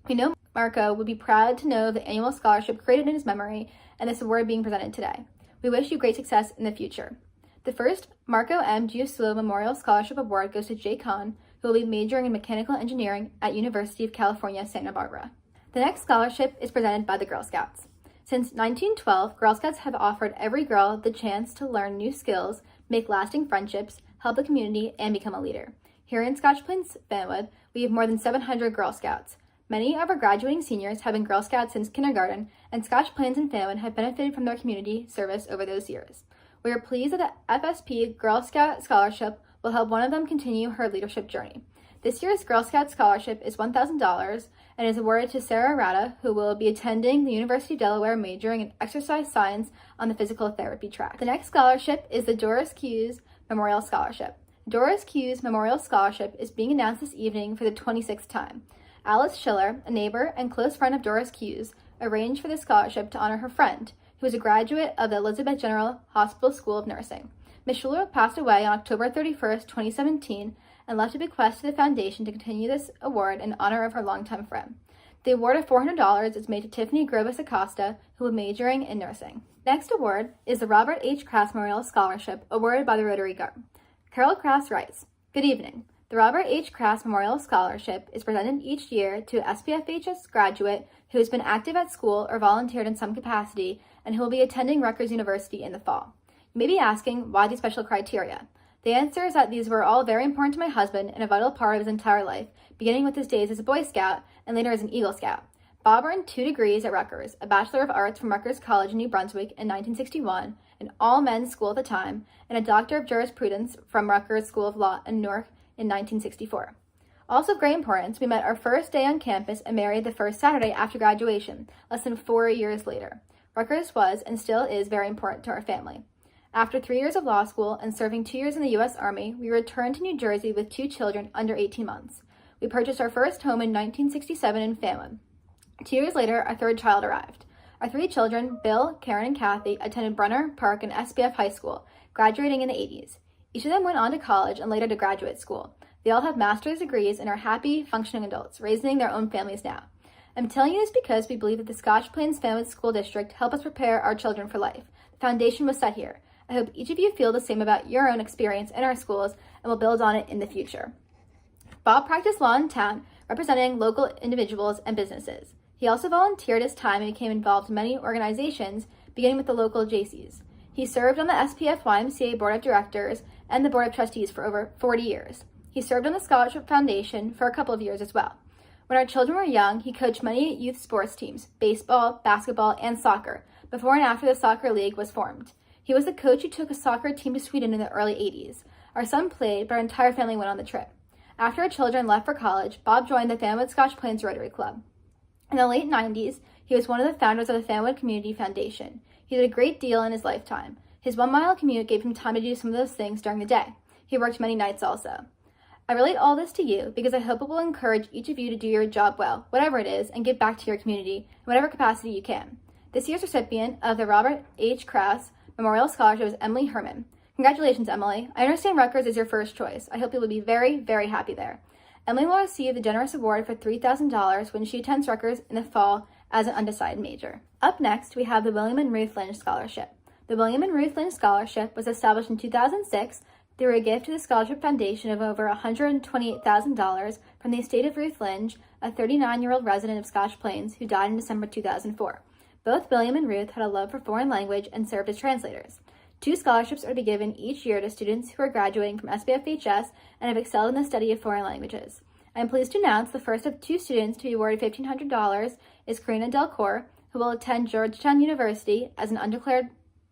We know Marco would be proud to know the annual scholarship created in his memory and this award being presented today. We wish you great success in the future." The first Marco M. Giusulo Memorial Scholarship Award goes to Jay Kahn, who will be majoring in mechanical engineering at University of California, Santa Barbara. The next scholarship is presented by the Girl Scouts. Since 1912, Girl Scouts have offered every girl the chance to learn new skills, make lasting friendships, help the community, and become a leader. Here in Scotch Plains FANWOOD, we have more than 700 Girl Scouts. Many of our graduating seniors have been Girl Scouts since kindergarten, and Scotch Plains and FANWOOD have benefited from their community service over those years. We are pleased that the FSP Girl Scout Scholarship will help one of them continue her leadership journey. This year's Girl Scout Scholarship is $1,000 and is awarded to Sarah Rada, who will be attending the University of Delaware majoring in exercise science on the physical therapy track. The next scholarship is the Doris Hughes Memorial Scholarship. Doris Hughes Memorial Scholarship is being announced this evening for the 26th time. Alice Schiller, a neighbor and close friend of Doris Hughes, arranged for this scholarship to honor her friend, who is a graduate of the Elizabeth General Hospital School of Nursing. Ms. Schiller passed away on October 31st, 2017, and left a bequest to the foundation to continue this award in honor of her longtime friend. The award of $400 is made to Tiffany GROVAS-ACOSTA, who will be majoring in nursing. Next award is the Robert H. Crass Memorial Scholarship, awarded by the Rotary Guard. Carol Crass writes, "Good evening. The Robert H. Crass Memorial Scholarship is presented each year to a SPFHS graduate who has been active at school or volunteered in some capacity and who will be attending Rutgers University in the fall. You may be asking, why these special criteria? The answer is that these were all very important to my husband and a vital part of his entire life, beginning with his days as a Boy Scout and later as an Eagle Scout. Bob earned 2 degrees at Rutgers, a Bachelor of Arts from Rutgers College in New Brunswick in 1961, an all-men's school at the time, and a Doctor of Jurisprudence from Rutgers School of Law in Newark in 1964. Also of great importance, we met our first day on campus and married the first Saturday after graduation, less than 4 years later. Rutgers was and still is very important to our family. After 3 years of law school and serving 2 years in the U.S. Army, we returned to New Jersey with 2 children under 18 months. We purchased our first home in 1967 in FANWOOD. 2 years later, our third child arrived. Our 3 children, Bill, Karen, and Kathy, attended Brunner, Park, and SPF High School, graduating in the 80s. Each of them went on to college and later to graduate school. They all have master's degrees and are happy, functioning adults, raising their own families now. I'm telling you this because we believe that the Scotch Plains FANWOOD School District helped us prepare our children for life. The foundation was set here. I hope each of you feel the same about your own experience in our schools and will build on it in the future. Bob practiced law in town, representing local individuals and businesses. He also volunteered his time and became involved in many organizations, beginning with the local JCs. He served on the SPF YMCA Board of Directors and the Board of Trustees for over 40 years. He served on the Scholarship Foundation for a couple of years as well. When our children were young, he coached many youth sports teams, baseball, basketball, and soccer, before and after the soccer league was formed. He was the coach who took a soccer team to Sweden in the early 80s. Our son played, but our entire family went on the trip. After our children left for college, Bob joined the Fanwood Scotch Plains Rotary Club. In the late 90s, he was one of the founders of the Fanwood Community Foundation. He did a great deal in his lifetime. His 1-mile commute gave him time to do some of those things during the day. He worked many nights also. I relate all this to you because I hope it will encourage each of you to do your job well, whatever it is, and give back to your community in whatever capacity you can. This year's recipient of the Robert H. Kraus Memorial Scholarship is Emily Herman. Congratulations, Emily. I understand Rutgers is your first choice. I hope you will be very, very happy there. Emily will receive the generous award for $3,000 when she attends Rutgers in the fall as an undecided major. Up next, we have the William and Ruth Lynch Scholarship. The William and Ruth Lynch Scholarship was established in 2006 through a gift to the Scholarship Foundation of over $128,000 from the estate of Ruth Lynch, a 39-year-old resident of Scotch Plains who died in December 2004. Both William and Ruth had a love for foreign language and served as translators. 2 scholarships are to be given each year to students who are graduating from SBFHS and have excelled in the study of foreign languages. I am pleased to announce the first of 2 students to be awarded $1,500 is CARINA DELCORE, who will attend Georgetown University as an undeclared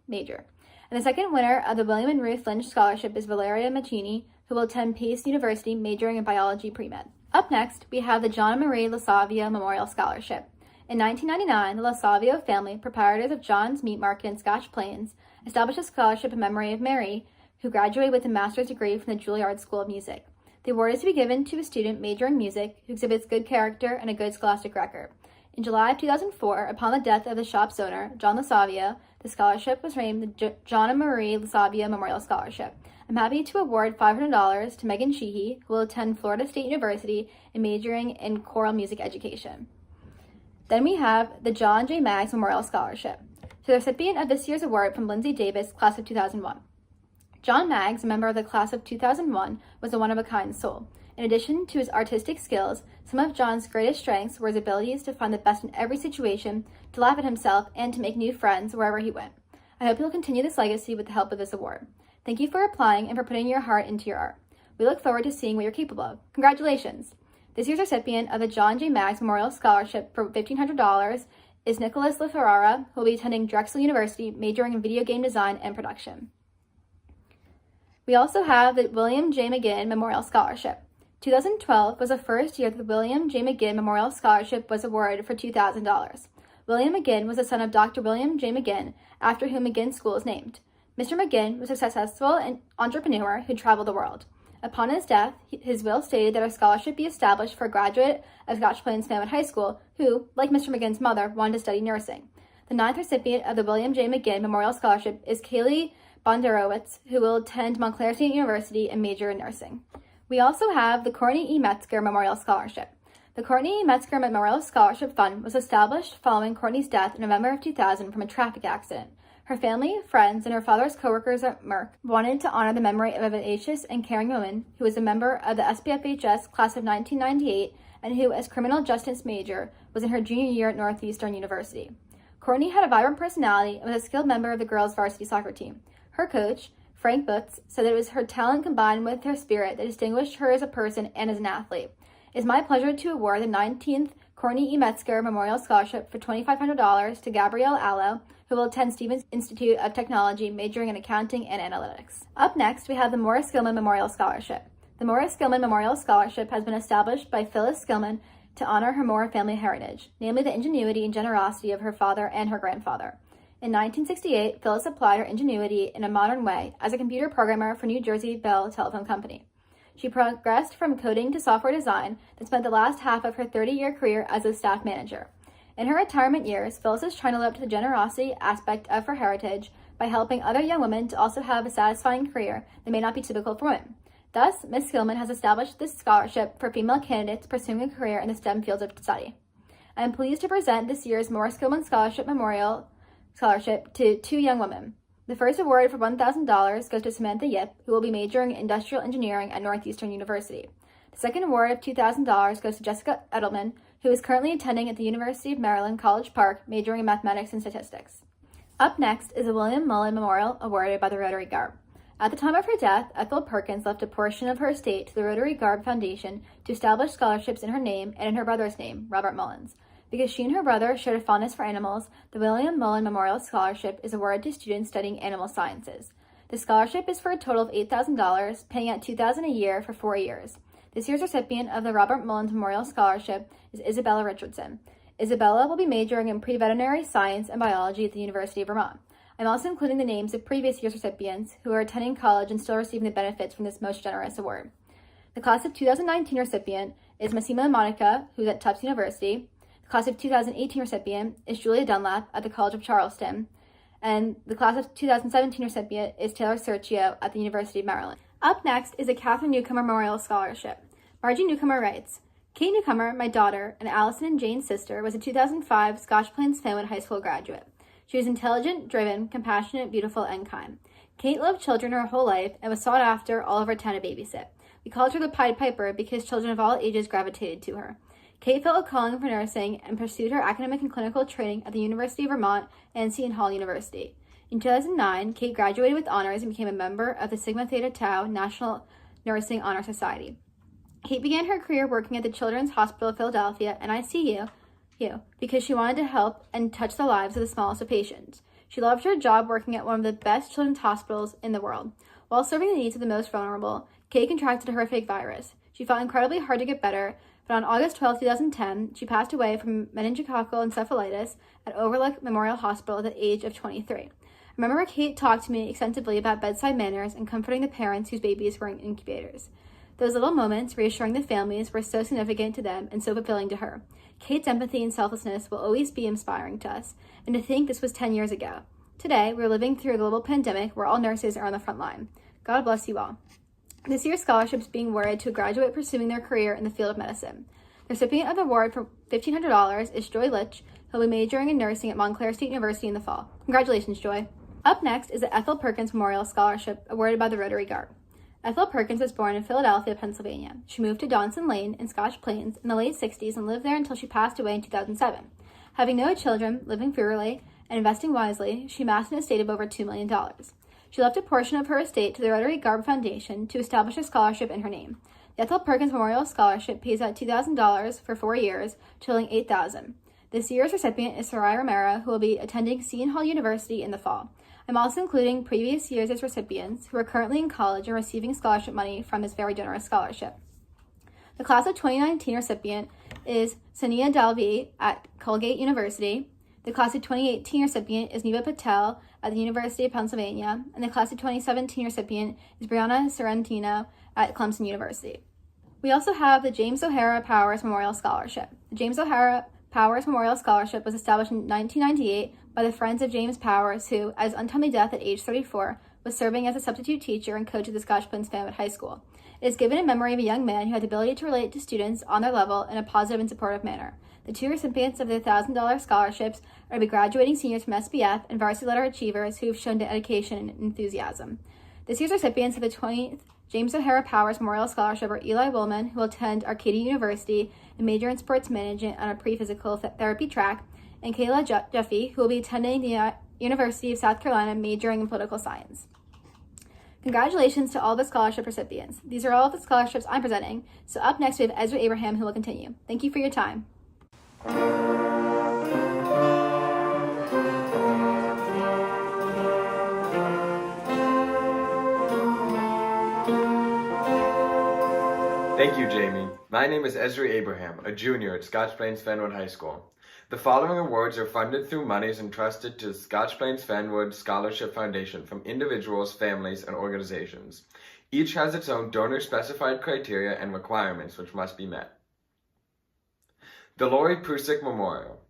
major. And the second winner of the William and Ruth Lynch Scholarship is VALERIA MACCHINI, who will attend Pace University majoring in biology pre-med. Up next, we have the John and Marie LaSavio Memorial Scholarship. In 1999, the LaSavio family, proprietors of John's Meat Market in Scotch Plains, established a scholarship in memory of Mary, who graduated with a master's degree from the Juilliard School of Music. The award is to be given to a student majoring in music who exhibits good character and a good scholastic record. In July of 2004, upon the death of the shop's owner, John LaSavio, the scholarship was named the John and Marie LaSavio Memorial Scholarship. I'm happy to award $500 to Megan Sheehy, who will attend Florida State University and majoring in choral music education. Then we have the John J. Maggs Memorial Scholarship. To the recipient of this year's award from Lindsay Davis, class of 2001. John Maggs, a member of the class of 2001, was a one-of-a-kind soul. In addition to his artistic skills, some of John's greatest strengths were his abilities to find the best in every situation, to laugh at himself, and to make new friends wherever he went. I hope he will continue this legacy with the help of this award. Thank you for applying and for putting your heart into your art. We look forward to seeing what you're capable of. Congratulations! This year's recipient of the John J. Maggs Memorial Scholarship for $1,500 is Nicholas LaFerrara, who will be attending Drexel University, majoring in video game design and production. We also have the William J. McGinn Memorial Scholarship. 2012 was the first year that the William J. McGinn Memorial Scholarship was awarded for $2,000. William McGinn was the son of Dr. William J. McGinn, after whom McGinn School is named. Mr. McGinn was a successful entrepreneur who traveled the world. Upon his death, his will stated that a scholarship be established for a graduate of Scotch Plains Fanwood High School who, like Mr. McGinn's mother, wanted to study nursing. The 9th recipient of the William J. McGinn Memorial Scholarship is KAYLEIGH Bondarowitz, who will attend Montclair State University and major in nursing. We also have the Courtney E. Metzger Memorial Scholarship. The Courtney E. Metzger Memorial Scholarship Fund was established following Courtney's death in November of 2000 from a traffic accident. Her family, friends, and her father's co-workers at Merck wanted to honor the memory of a vivacious and caring woman who was a member of the SBFHS class of 1998 and who, as criminal justice major, was in her junior year at Northeastern University. Courtney had a vibrant personality and was a skilled member of the girls' varsity soccer team. Her coach, Frank Butz, said that it was her talent combined with her spirit that distinguished her as a person and as an athlete. It is my pleasure to award the 19th Courtney E. Metzger Memorial Scholarship for $2,500 to Gabrielle Allo, who will attend Stevens Institute of Technology, majoring in accounting and analytics. Up next, we have the Morris Gilman Memorial Scholarship. The Morris Gilman Memorial Scholarship has been established by Phyllis Gilman to honor her Moore family heritage, namely the ingenuity and generosity of her father and her grandfather. In 1968, Phyllis applied her ingenuity in a modern way as a computer programmer for New Jersey Bell Telephone Company. She progressed from coding to software design and spent the last half of her 30-year career as a staff manager. In her retirement years, Phyllis is trying to live up to the generosity aspect of her heritage by helping other young women to also have a satisfying career that may not be typical for women. Thus, Ms. Gilman has established this scholarship for female candidates pursuing a career in the STEM fields of study. I am pleased to present this year's Morris Gilman Scholarship Memorial Scholarship to 2 young women. The first award for $1,000 goes to Samantha Yip, who will be majoring in industrial engineering at Northeastern University. The second award of $2,000 goes to Jessica Edelman, who is currently attending at the University of Maryland, College Park, majoring in mathematics and statistics. Up next is the William Mullen Memorial awarded by the Rotary Garb. At the time of her death, Ethel Perkins left a portion of her estate to the Rotary Garb Foundation to establish scholarships in her name and in her brother's name, Robert Mullins. Because she and her brother shared a fondness for animals, the William Mullen Memorial Scholarship is awarded to students studying animal sciences. The scholarship is for a total of $8,000, paying out $2,000 a year for 4 years. This year's recipient of the Robert Mullins Memorial Scholarship is Isabella Richardson. Isabella will be majoring in pre-veterinary science and biology at the University of Vermont. I'm also including the names of previous year's recipients who are attending college and still receiving the benefits from this most generous award. The class of 2019 recipient is Massimo Monica, who's at Tufts University. The class of 2018 recipient is Julia Dunlap at the College of Charleston. And the class of 2017 recipient is Taylor Sergio at the University of Maryland. Up next is the Catherine Newcomer Memorial Scholarship. Margie Newcomer writes, Kate Newcomer, my daughter, and Allison and Jane's sister, was a 2005 Scotch Plains Fanwood High School graduate. She was intelligent, driven, compassionate, beautiful, and kind. Kate loved children her whole life and was sought after all over town to babysit. We called her the Pied Piper because children of all ages gravitated to her. Kate felt a calling for nursing and pursued her academic and clinical training at the University of Vermont and Seton Hall University. In 2009, Kate graduated with honors and became a member of the Sigma Theta Tau National Nursing Honor Society. Kate began her career working at the Children's Hospital of Philadelphia, NICU, because she wanted to help and touch the lives of the smallest of patients. She loved her job working at one of the best children's hospitals in the world. While serving the needs of the most vulnerable, Kate contracted a horrific virus. She fought incredibly hard to get better, but on August 12, 2010, she passed away from meningococcal encephalitis at Overlook Memorial Hospital at the age of 23. I remember Kate talked to me extensively about bedside manners and comforting the parents whose babies were in incubators. Those little moments, reassuring the families, were so significant to them and so fulfilling to her. Kate's empathy and selflessness will always be inspiring to us, and to think this was 10 years ago. Today, we're living through a global pandemic where all nurses are on the front line. God bless you all. This year's scholarship is being awarded to a graduate pursuing their career in the field of medicine. The recipient of the award for $1,500 is Joy Litch, who will be majoring in nursing at Montclair State University in the fall. Congratulations, Joy. Up next is the Ethel Perkins Memorial Scholarship awarded by the Rotary Guard. Ethel Perkins was born in Philadelphia, Pennsylvania. She moved to Donson Lane in Scotch Plains in the late 60s and lived there until she passed away in 2007. Having no children, living frugally, and investing wisely, she amassed an estate of over $2 million. She left a portion of her estate to the Rotary Guard Foundation to establish a scholarship in her name. The Ethel Perkins Memorial Scholarship pays out $2,000 for 4 years, totaling $8,000. This year's recipient is Sarai Romero, who will be attending Seton Hall University in the fall. I'm also including previous years' recipients who are currently in college and receiving scholarship money from this very generous scholarship. The class of 2019 recipient is Sania Dalvi at Colgate University. The class of 2018 recipient is Neva Patel at the University of Pennsylvania, and the class of 2017 recipient is Brianna Sorrentino at Clemson University. We also have the James O'Hara Powers Memorial Scholarship. The James O'Hara Powers Memorial Scholarship was established in 1998 by the Friends of James Powers, who, at his untimely death at age 34, was serving as a substitute teacher and coach at the Scotch Plains Fanwood High School. It is given in memory of a young man who had the ability to relate to students on their level in a positive and supportive manner. The two recipients of the $1,000 scholarships are to be graduating seniors from SPF and varsity letter achievers who have shown dedication and enthusiasm. This year's recipients of the 20th James O'Hara Powers Memorial Scholarship are Eli Woolman, who will attend Arcadia University and major in sports management on a pre-physical therapy track, and Kayla Jeffy, who will be attending the University of South Carolina majoring in political science. Congratulations to all the scholarship recipients. These are all of the scholarships I'm presenting, so up next we have Ezra Abraham, who will continue. Thank you for your time. Thank you, Jamie. My name is Ezra Abraham, a junior at Scotch Plains Fanwood High School. The following awards are funded through monies entrusted to the Scotch Plains Fanwood Scholarship Foundation from individuals, families, and organizations. Each has its own donor-specified criteria and requirements which must be met. The Laurie Prusik Memorial.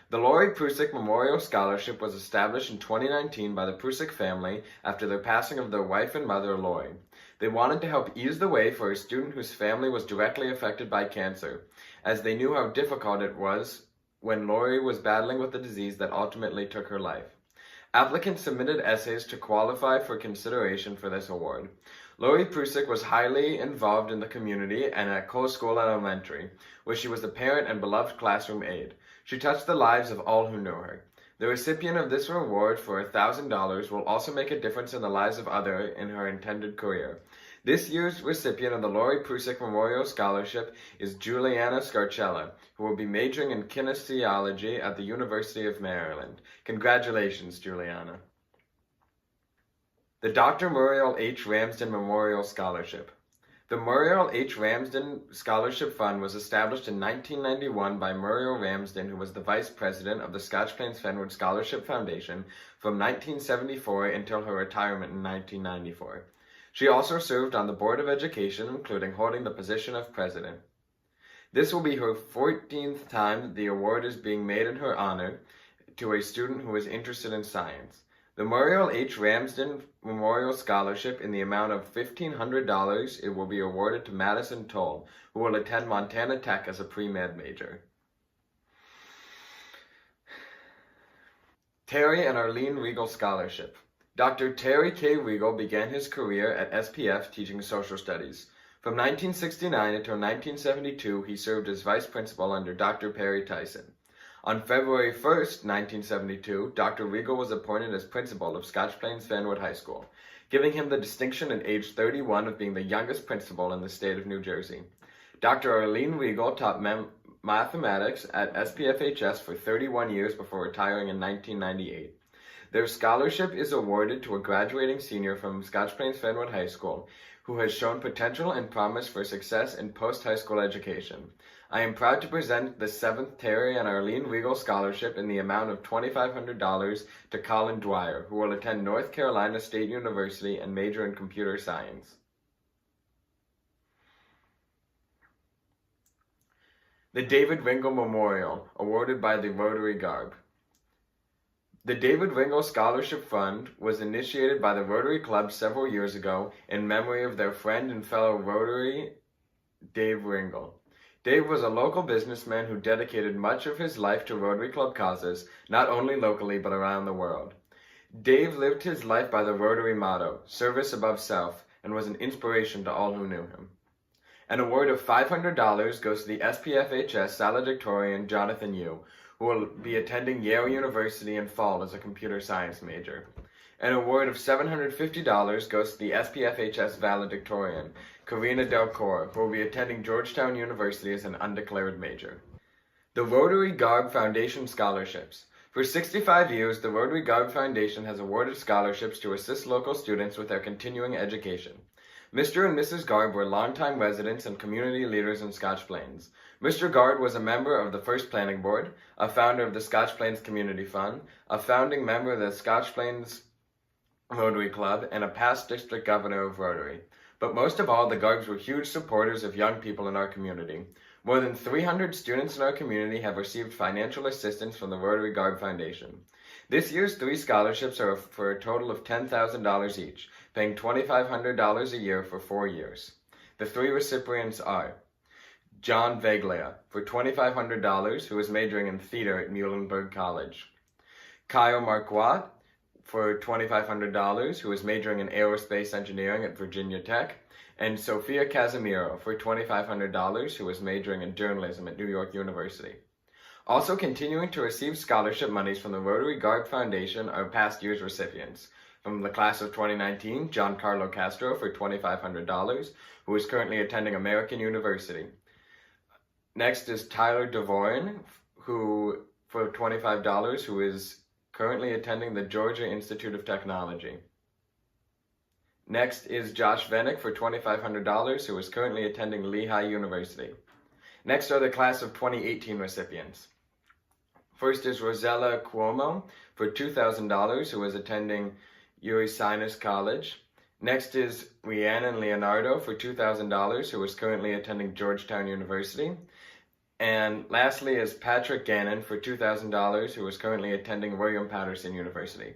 The Laurie Prusik Memorial Scholarship was established in 2019 by the Prusik family after their passing of their wife and mother, Laurie. They wanted to help ease the way for a student whose family was directly affected by cancer, as they knew how difficult it was when Laurie was battling with the disease that ultimately took her life. Applicants submitted essays to qualify for consideration for this award. Laurie Prusik was highly involved in the community and at Cole School Elementary, where she was a parent and beloved classroom aide. She touched the lives of all who knew her. The recipient of this reward for $1,000 will also make a difference in the lives of others in her intended career. This year's recipient of the Laurie Prusik Memorial Scholarship is Julianna SCARCELLA, who will be majoring in kinesiology at the University of Maryland. Congratulations, Julianna. The Dr. Muriel H. Ramsden Memorial Scholarship. The Muriel H. Ramsden Scholarship Fund was established in 1991 by Muriel Ramsden, who was the vice president of the Scotch Plains Fenwood Scholarship Foundation from 1974 until her retirement in 1994. She also served on the Board of Education, including holding the position of president. This will be her 14th time that the award is being made in her honor to a student who is interested in science. The Muriel H. Ramsden Memorial Scholarship, in the amount of $1,500, it will be awarded to Madison Toll, who will attend Montana Tech as a pre-med major. Terry and Arlene Regal Scholarship. Dr. Terry K. Regal began his career at SPF teaching social studies. From 1969 until 1972, he served as vice principal under Dr. Perry Tyson. On February 1st, 1972, Dr. Regal was appointed as principal of Scotch Plains Fanwood High School, giving him the distinction at age 31 of being the youngest principal in the state of New Jersey. Dr. Arlene Regal taught mathematics at SPFHS for 31 years before retiring in 1998. Their scholarship is awarded to a graduating senior from Scotch Plains Fanwood High School who has shown potential and promise for success in post-high school education. I am proud to present the 7th Terry and Arlene Regal Scholarship in the amount of $2,500 to Colin DWYER, who will attend North Carolina State University and major in computer science. The David Ringel Memorial, awarded by the Rotary Garb. The David Ringel Scholarship Fund was initiated by the Rotary Club several years ago in memory of their friend and fellow Rotary, Dave Ringel. Dave was a local businessman who dedicated much of his life to Rotary Club causes, not only locally but around the world. Dave lived his life by the Rotary motto, service above self, and was an inspiration to all who knew him. An award of $500 goes to the SPFHS valedictorian Jonathan Yu, who will be attending Yale University in fall as a computer science major. An award of $750 goes to the SPFHS valedictorian, CARINA DELCORE, who will be attending Georgetown University as an undeclared major. The Rotary Garb Foundation Scholarships. For 65 years, the Rotary Garb Foundation has awarded scholarships to assist local students with their continuing education. Mr. and Mrs. Garb were longtime residents and community leaders in Scotch Plains. Mr. Garb was a member of the first Planning Board, a founder of the Scotch Plains Community Fund, a founding member of the Scotch Plains Rotary Club, and a past district governor of Rotary. But most of all, the Garbs were huge supporters of young people in our community. More than 300 students in our community have received financial assistance from the Rotary Garb Foundation. This year's 3 scholarships are for a total of $10,000 each, paying $2,500 a year for 4 years. The 3 recipients are John Veglia for $2,500, who is majoring in theater at Muhlenberg College. Kyle MARQUARDT for $2,500, who is majoring in aerospace engineering at Virginia Tech. And Sophia Casimiro for $2,500, who is majoring in journalism at New York University. Also continuing to receive scholarship monies from the Rotary Garb Foundation are past year's recipients. From the class of 2019, Giancarlo Castro for $2,500, who is currently attending American University. Next is Tyler DeVoren, who for $25, who is currently attending the Georgia Institute of Technology. Next is Josh Venick for $2,500, who is currently attending Lehigh University. Next are the class of 2018 recipients. First is Rosella Cuomo for $2,000, who is attending Ursinus College. Next is Rhiannon Leonardo for $2,000, who is currently attending Georgetown University. And lastly is Patrick Gannon for $2,000, who is currently attending William Patterson University.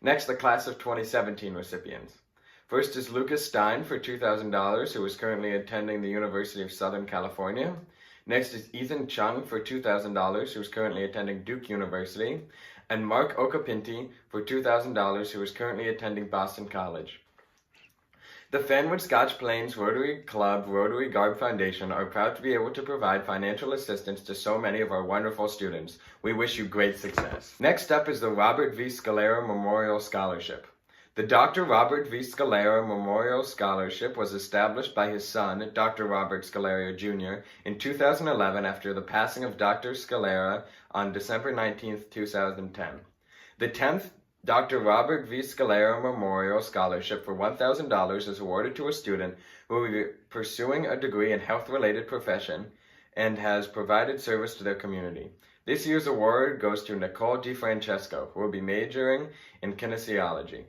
Next, the class of 2017 recipients. First is Lucas Stein for $2,000, who is currently attending the University of Southern California. Next is Ethan Chung for $2,000, who is currently attending Duke University. And Mark Okapinti for $2,000, who is currently attending Boston College. The Fanwood Scotch Plains Rotary Club Rotary Garb Foundation are proud to be able to provide financial assistance to so many of our wonderful students. We wish you great success. Next up is the Robert V. Scalera Memorial Scholarship. The Dr. Robert V. Scalera Memorial Scholarship was established by his son, Dr. Robert Scalera Jr., in 2011 after the passing of Dr. Scalera on December 19, 2010. The 10th Dr. Robert V. Scalera Memorial Scholarship for $1,000 is awarded to a student who will be pursuing a degree in health-related profession and has provided service to their community. This year's award goes to Nicole DiFrancesco, who will be majoring in kinesiology.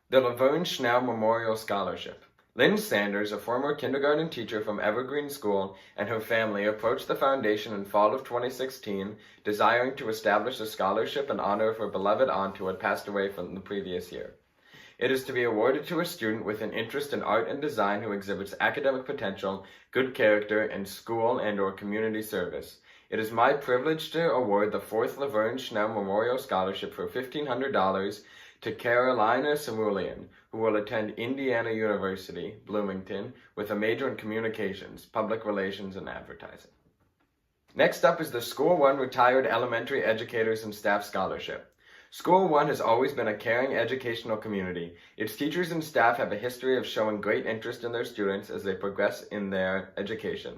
The Laverne Schnell Memorial Scholarship. Lynn Sanders, a former kindergarten teacher from Evergreen School, and her family approached the foundation in fall of 2016, desiring to establish a scholarship in honor of her beloved aunt who had passed away from the previous year. It is to be awarded to a student with an interest in art and design who exhibits academic potential, good character, and school and/or community service. It is my privilege to award the 4th Laverne Schnell Memorial Scholarship for $1,500 to Carolina Samulian, who will attend Indiana University, Bloomington, with a major in communications, public relations, and advertising. Next up is the School 1 Retired Elementary Educators and Staff Scholarship. School 1 has always been a caring educational community. Its teachers and staff have a history of showing great interest in their students as they progress in their education.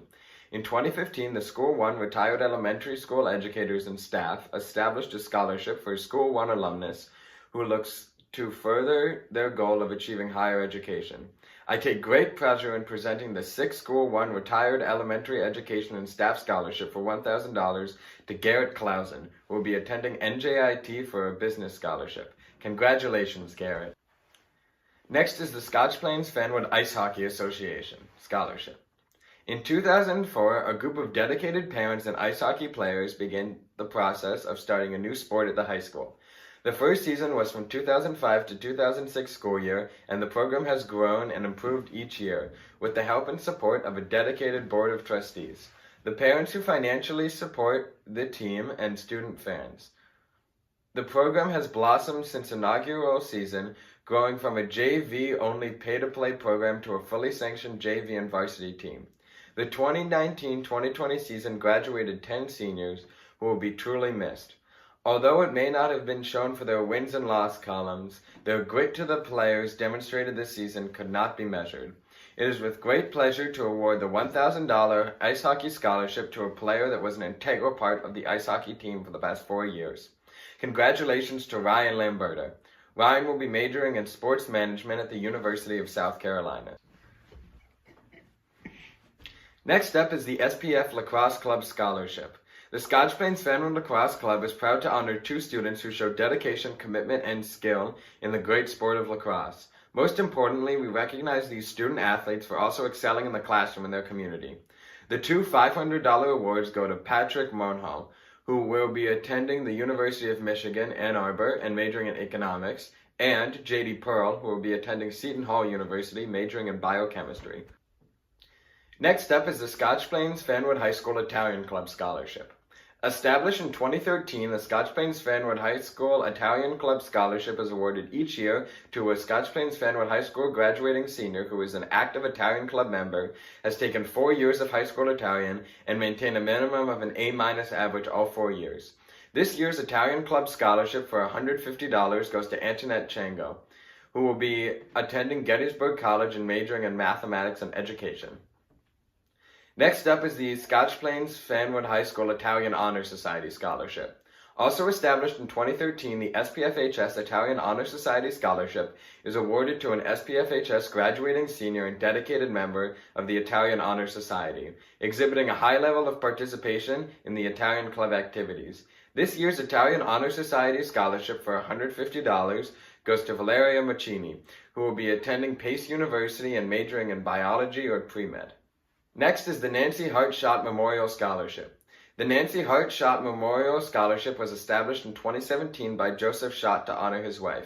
In 2015, the School 1 Retired Elementary School Educators and Staff established a scholarship for School 1 alumnus who looks to further their goal of achieving higher education. I take great pleasure in presenting the 6th School 1 Retired Elementary Education and Staff Scholarship for $1,000 to Garrett Clausen, who will be attending NJIT for a business scholarship. Congratulations, Garrett. Next is the Scotch Plains Fanwood Ice Hockey Association Scholarship. In 2004, a group of dedicated parents and ice hockey players began the process of starting a new sport at the high school. The first season was from 2005 to 2006 school year, and the program has grown and improved each year, with the help and support of a dedicated board of trustees, the parents who financially support the team, and student fans. The program has blossomed since inaugural season, growing from a JV-only pay-to-play program to a fully sanctioned JV and varsity team. The 2019-2020 season graduated 10 seniors who will be truly missed. Although it may not have been shown for their wins and loss columns, their grit to the players demonstrated this season could not be measured. It is with great pleasure to award the $1,000 ice hockey scholarship to a player that was an integral part of the ice hockey team for the past 4 years. Congratulations to Ryan Lamberta. Ryan will be majoring in sports management at the University of South Carolina. Next up is the SPF Lacrosse Club Scholarship. The Scotch Plains Fanwood Lacrosse Club is proud to honor 2 students who show dedication, commitment, and skill in the great sport of lacrosse. Most importantly, we recognize these student athletes for also excelling in the classroom in their community. The 2 $500 awards go to Patrick Monhall, who will be attending the University of Michigan, Ann Arbor, and majoring in economics, and J.D. Pearl, who will be attending Seton Hall University, majoring in biochemistry. Next up is the Scotch Plains Fanwood High School Italian Club Scholarship. Established in 2013, the Scotch Plains Fanwood High School Italian Club Scholarship is awarded each year to a Scotch Plains Fanwood High School graduating senior who is an active Italian club member, has taken 4 years of high school Italian, and maintained a minimum of an A- average all 4 years. This year's Italian Club Scholarship for $150 goes to Antoinette Chango, who will be attending Gettysburg College and majoring in mathematics and education. Next up is the Scotch Plains Fanwood High School Italian Honor Society Scholarship. Also established in 2013, the SPFHS Italian Honor Society Scholarship is awarded to an SPFHS graduating senior and dedicated member of the Italian Honor Society, exhibiting a high level of participation in the Italian club activities. This year's Italian Honor Society Scholarship for $150 goes to Valeria MACCHINI, who will be attending Pace University and majoring in biology or pre-med. Next is the Nancy Hart Schott Memorial Scholarship. The Nancy Hart Schott Memorial Scholarship was established in 2017 by Joseph Schott to honor his wife.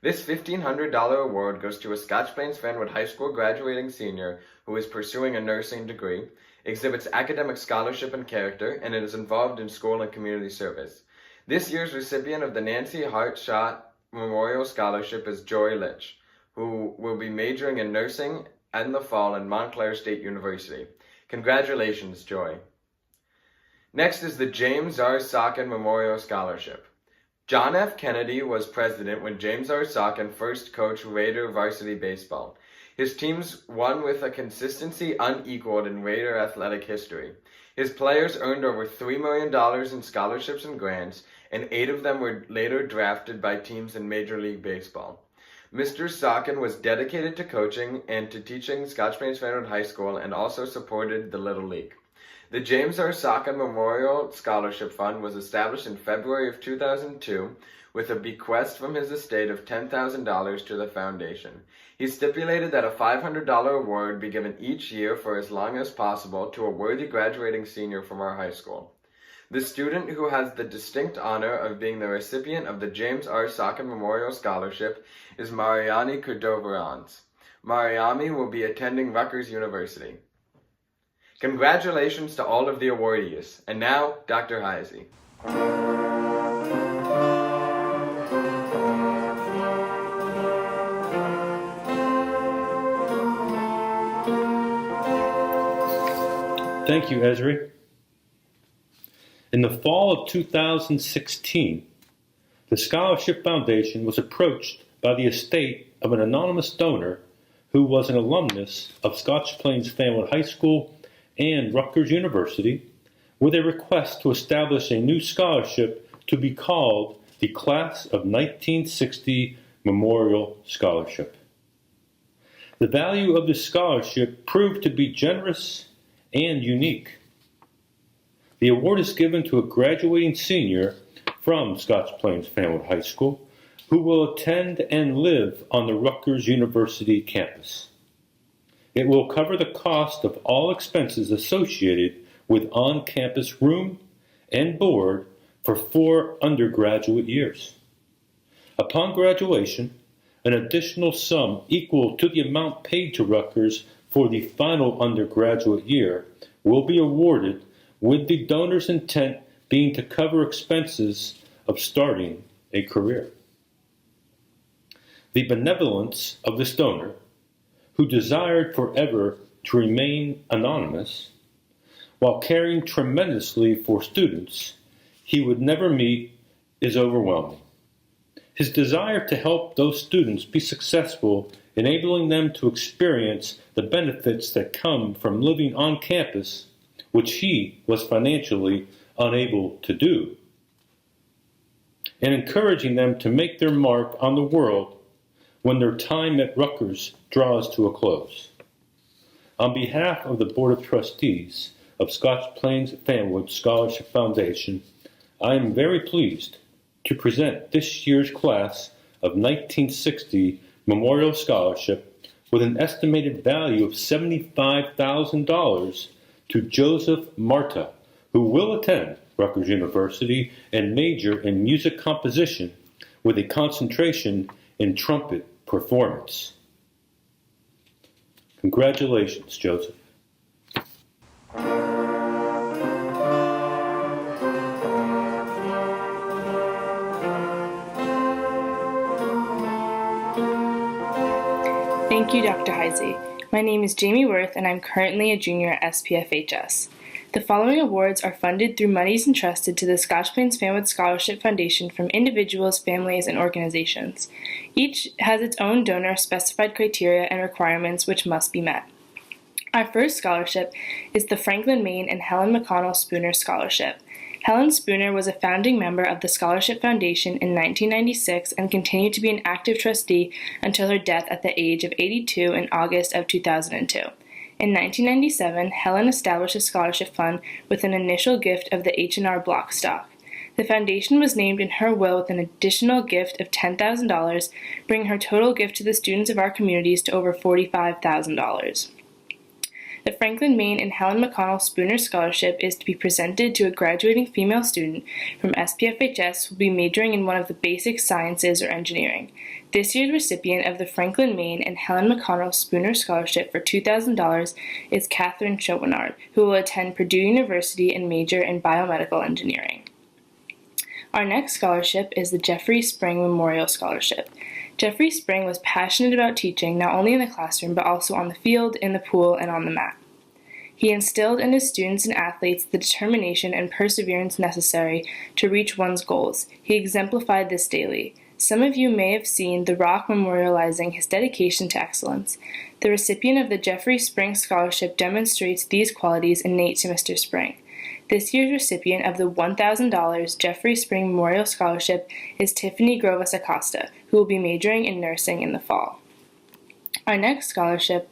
This $1,500 award goes to a Scotch Plains Fanwood High School graduating senior who is pursuing a nursing degree, exhibits academic scholarship and character, and is involved in school and community service. This year's recipient of the Nancy Hart Schott Memorial Scholarship is Joy Litch, who will be majoring in nursing in the fall in Montclair State University. Congratulations, Joy. Next is the James R. Sawkin Memorial Scholarship. John F. Kennedy was president when James R. Sawkin first coached Raider varsity baseball. His teams won with a consistency unequaled in Raider athletic history. His players earned over $3 million in scholarships and grants, and 8 of them were later drafted by teams in Major League Baseball. Mr. Socken was dedicated to coaching and to teaching Scotch Plains Fanwood High School and also supported the Little League. The James R. Socken Memorial Scholarship Fund was established in February of 2002 with a bequest from his estate of $10,000 to the foundation. He stipulated that a $500 award be given each year for as long as possible to a worthy graduating senior from our high school. The student who has the distinct honor of being the recipient of the James R. Socken Memorial Scholarship is Mariani Cordovarans. Mariami will be attending Rutgers University. Congratulations to all of the awardees. And now, Dr. Heisey. Thank you, Esri. In the fall of 2016, the Scholarship Foundation was approached by the estate of an anonymous donor who was an alumnus of Scotch Plains Fanwood High School and Rutgers University with a request to establish a new scholarship to be called the Class of 1960 Memorial Scholarship. The value of this scholarship proved to be generous and unique. The award is given to a graduating senior from Scotch Plains Fanwood High School who will attend and live on the Rutgers University campus. It will cover the cost of all expenses associated with on-campus room and board for 4 undergraduate years. Upon graduation, an additional sum equal to the amount paid to Rutgers for the final undergraduate year will be awarded, with the donor's intent being to cover expenses of starting a career. The benevolence of this donor, who desired forever to remain anonymous, while caring tremendously for students he would never meet, is overwhelming. His desire to help those students be successful, enabling them to experience the benefits that come from living on campus, which he was financially unable to do, and encouraging them to make their mark on the world when their time at Rutgers draws to a close. On behalf of the Board of Trustees of Scotch Plains Fanwood Scholarship Foundation, I am very pleased to present this year's class of 1960 Memorial Scholarship with an estimated value of $75,000 to Joseph Marta, who will attend Rutgers University and major in music composition with a concentration in trumpet performance. Congratulations, Joseph. Thank you, Dr. Heisey. My name is Jamie Worth, and I'm currently a junior at SPFHS. The following awards are funded through monies entrusted to the Scotch Plains Fanwood Scholarship Foundation from individuals, families, and organizations. Each has its own donor-specified criteria and requirements which must be met. Our first scholarship is the Franklin Maine and Helen McConnell Spooner Scholarship. Helen Spooner was a founding member of the Scholarship Foundation in 1996 and continued to be an active trustee until her death at the age of 82 in August of 2002. In 1997, Helen established a scholarship fund with an initial gift of the H&R Block stock. The foundation was named in her will with an additional gift of $10,000, bringing her total gift to the students of our communities to over $45,000. The Franklin Maine and Helen McConnell Spooner Scholarship is to be presented to a graduating female student from SPFHS who will be majoring in one of the basic sciences or engineering. This year's recipient of the Franklin Maine and Helen McConnell Spooner Scholarship for $2,000 is Catherine Chauvinard, who will attend Purdue University and major in biomedical engineering. Our next scholarship is the Jeffrey Spring Memorial Scholarship. Jeffrey Spring was passionate about teaching, not only in the classroom, but also on the field, in the pool, and on the mat. He instilled in his students and athletes the determination and perseverance necessary to reach one's goals. He exemplified this daily. Some of you may have seen the rock memorializing his dedication to excellence. The recipient of the Jeffrey Spring Scholarship demonstrates these qualities innate to Mr. Spring. This year's recipient of the $1,000 Jeffrey Spring Memorial Scholarship is Tiffany GROVAS-ACOSTA, who will be majoring in nursing in the fall. Our next scholarship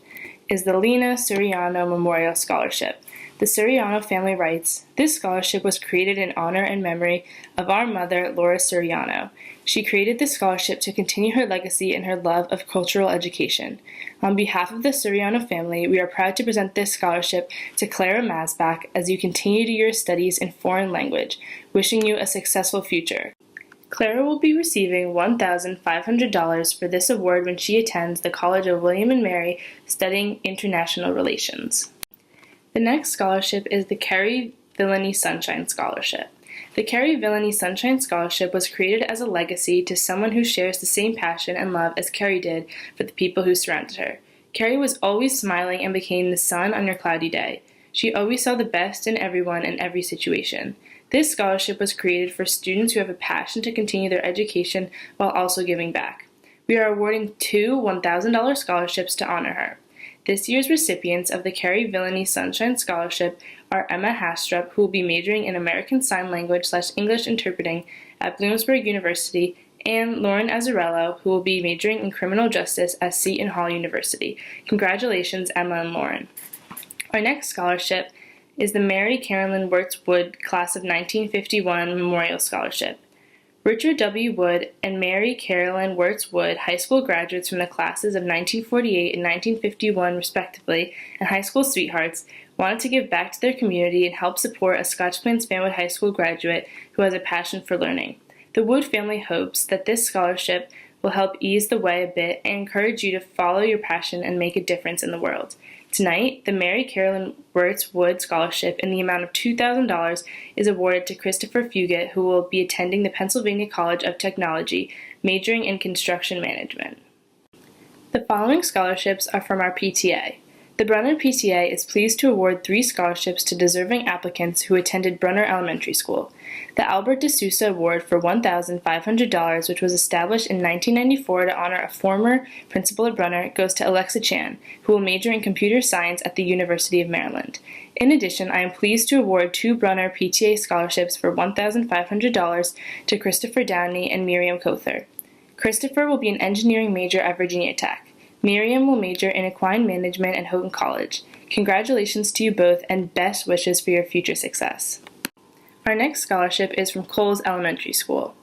is the Lena Suriano Memorial Scholarship. The Suriano family writes, "This scholarship was created in honor and memory of our mother, Laura Suriano. She created this scholarship to continue her legacy and her love of cultural education. On behalf of the Suriano family, we are proud to present this scholarship to Clara Masbach as you continue your studies in foreign language, wishing you a successful future." Clara will be receiving $1,500 for this award when she attends the College of William and Mary studying international relations. The next scholarship is the Carrie Villainy Sunshine Scholarship. The Carrie Villainy Sunshine Scholarship was created as a legacy to someone who shares the same passion and love as Carrie did for the people who surrounded her. Carrie was always smiling and became the sun on your cloudy day. She always saw the best in everyone and every situation. This scholarship was created for students who have a passion to continue their education while also giving back. We are awarding 2 $1,000 scholarships to honor her. This year's recipients of the Carrie Villainy Sunshine Scholarship are Emma HASTRUP, who will be majoring in American Sign Language/English Interpreting at Bloomsburg University, and Lauren Azzarello, who will be majoring in Criminal Justice at Seton Hall University. Congratulations, Emma and Lauren. Our next scholarship is the Mary Carolyn Wirtz Wood Class of 1951 Memorial Scholarship. Richard W. Wood and Mary Carolyn Wirtz Wood, high school graduates from the classes of 1948 and 1951 respectively, and high school sweethearts, wanted to give back to their community and help support a Scotch Plains Fanwood High School graduate who has a passion for learning. The Wood family hopes that this scholarship will help ease the way a bit and encourage you to follow your passion and make a difference in the world. Tonight, the Mary Carolyn Wirtz Wood Scholarship in the amount of $2,000 is awarded to Christopher Fugit, who will be attending the Pennsylvania College of Technology, majoring in construction management. The following scholarships are from our PTA. The Brunner PTA is pleased to award 3 scholarships to deserving applicants who attended Brunner Elementary School. The Albert D'Souza Award for $1,500, which was established in 1994 to honor a former principal of Brunner, goes to Alexa Chan, who will major in computer science at the University of Maryland. In addition, I am pleased to award 2 Brunner PTA scholarships for $1,500 to Christopher Downey and Miriam Kother. Christopher will be an engineering major at Virginia Tech. Miriam will major in equine management at Houghton College. Congratulations to you both and best wishes for your future success. Our next scholarship is from Coles Elementary School.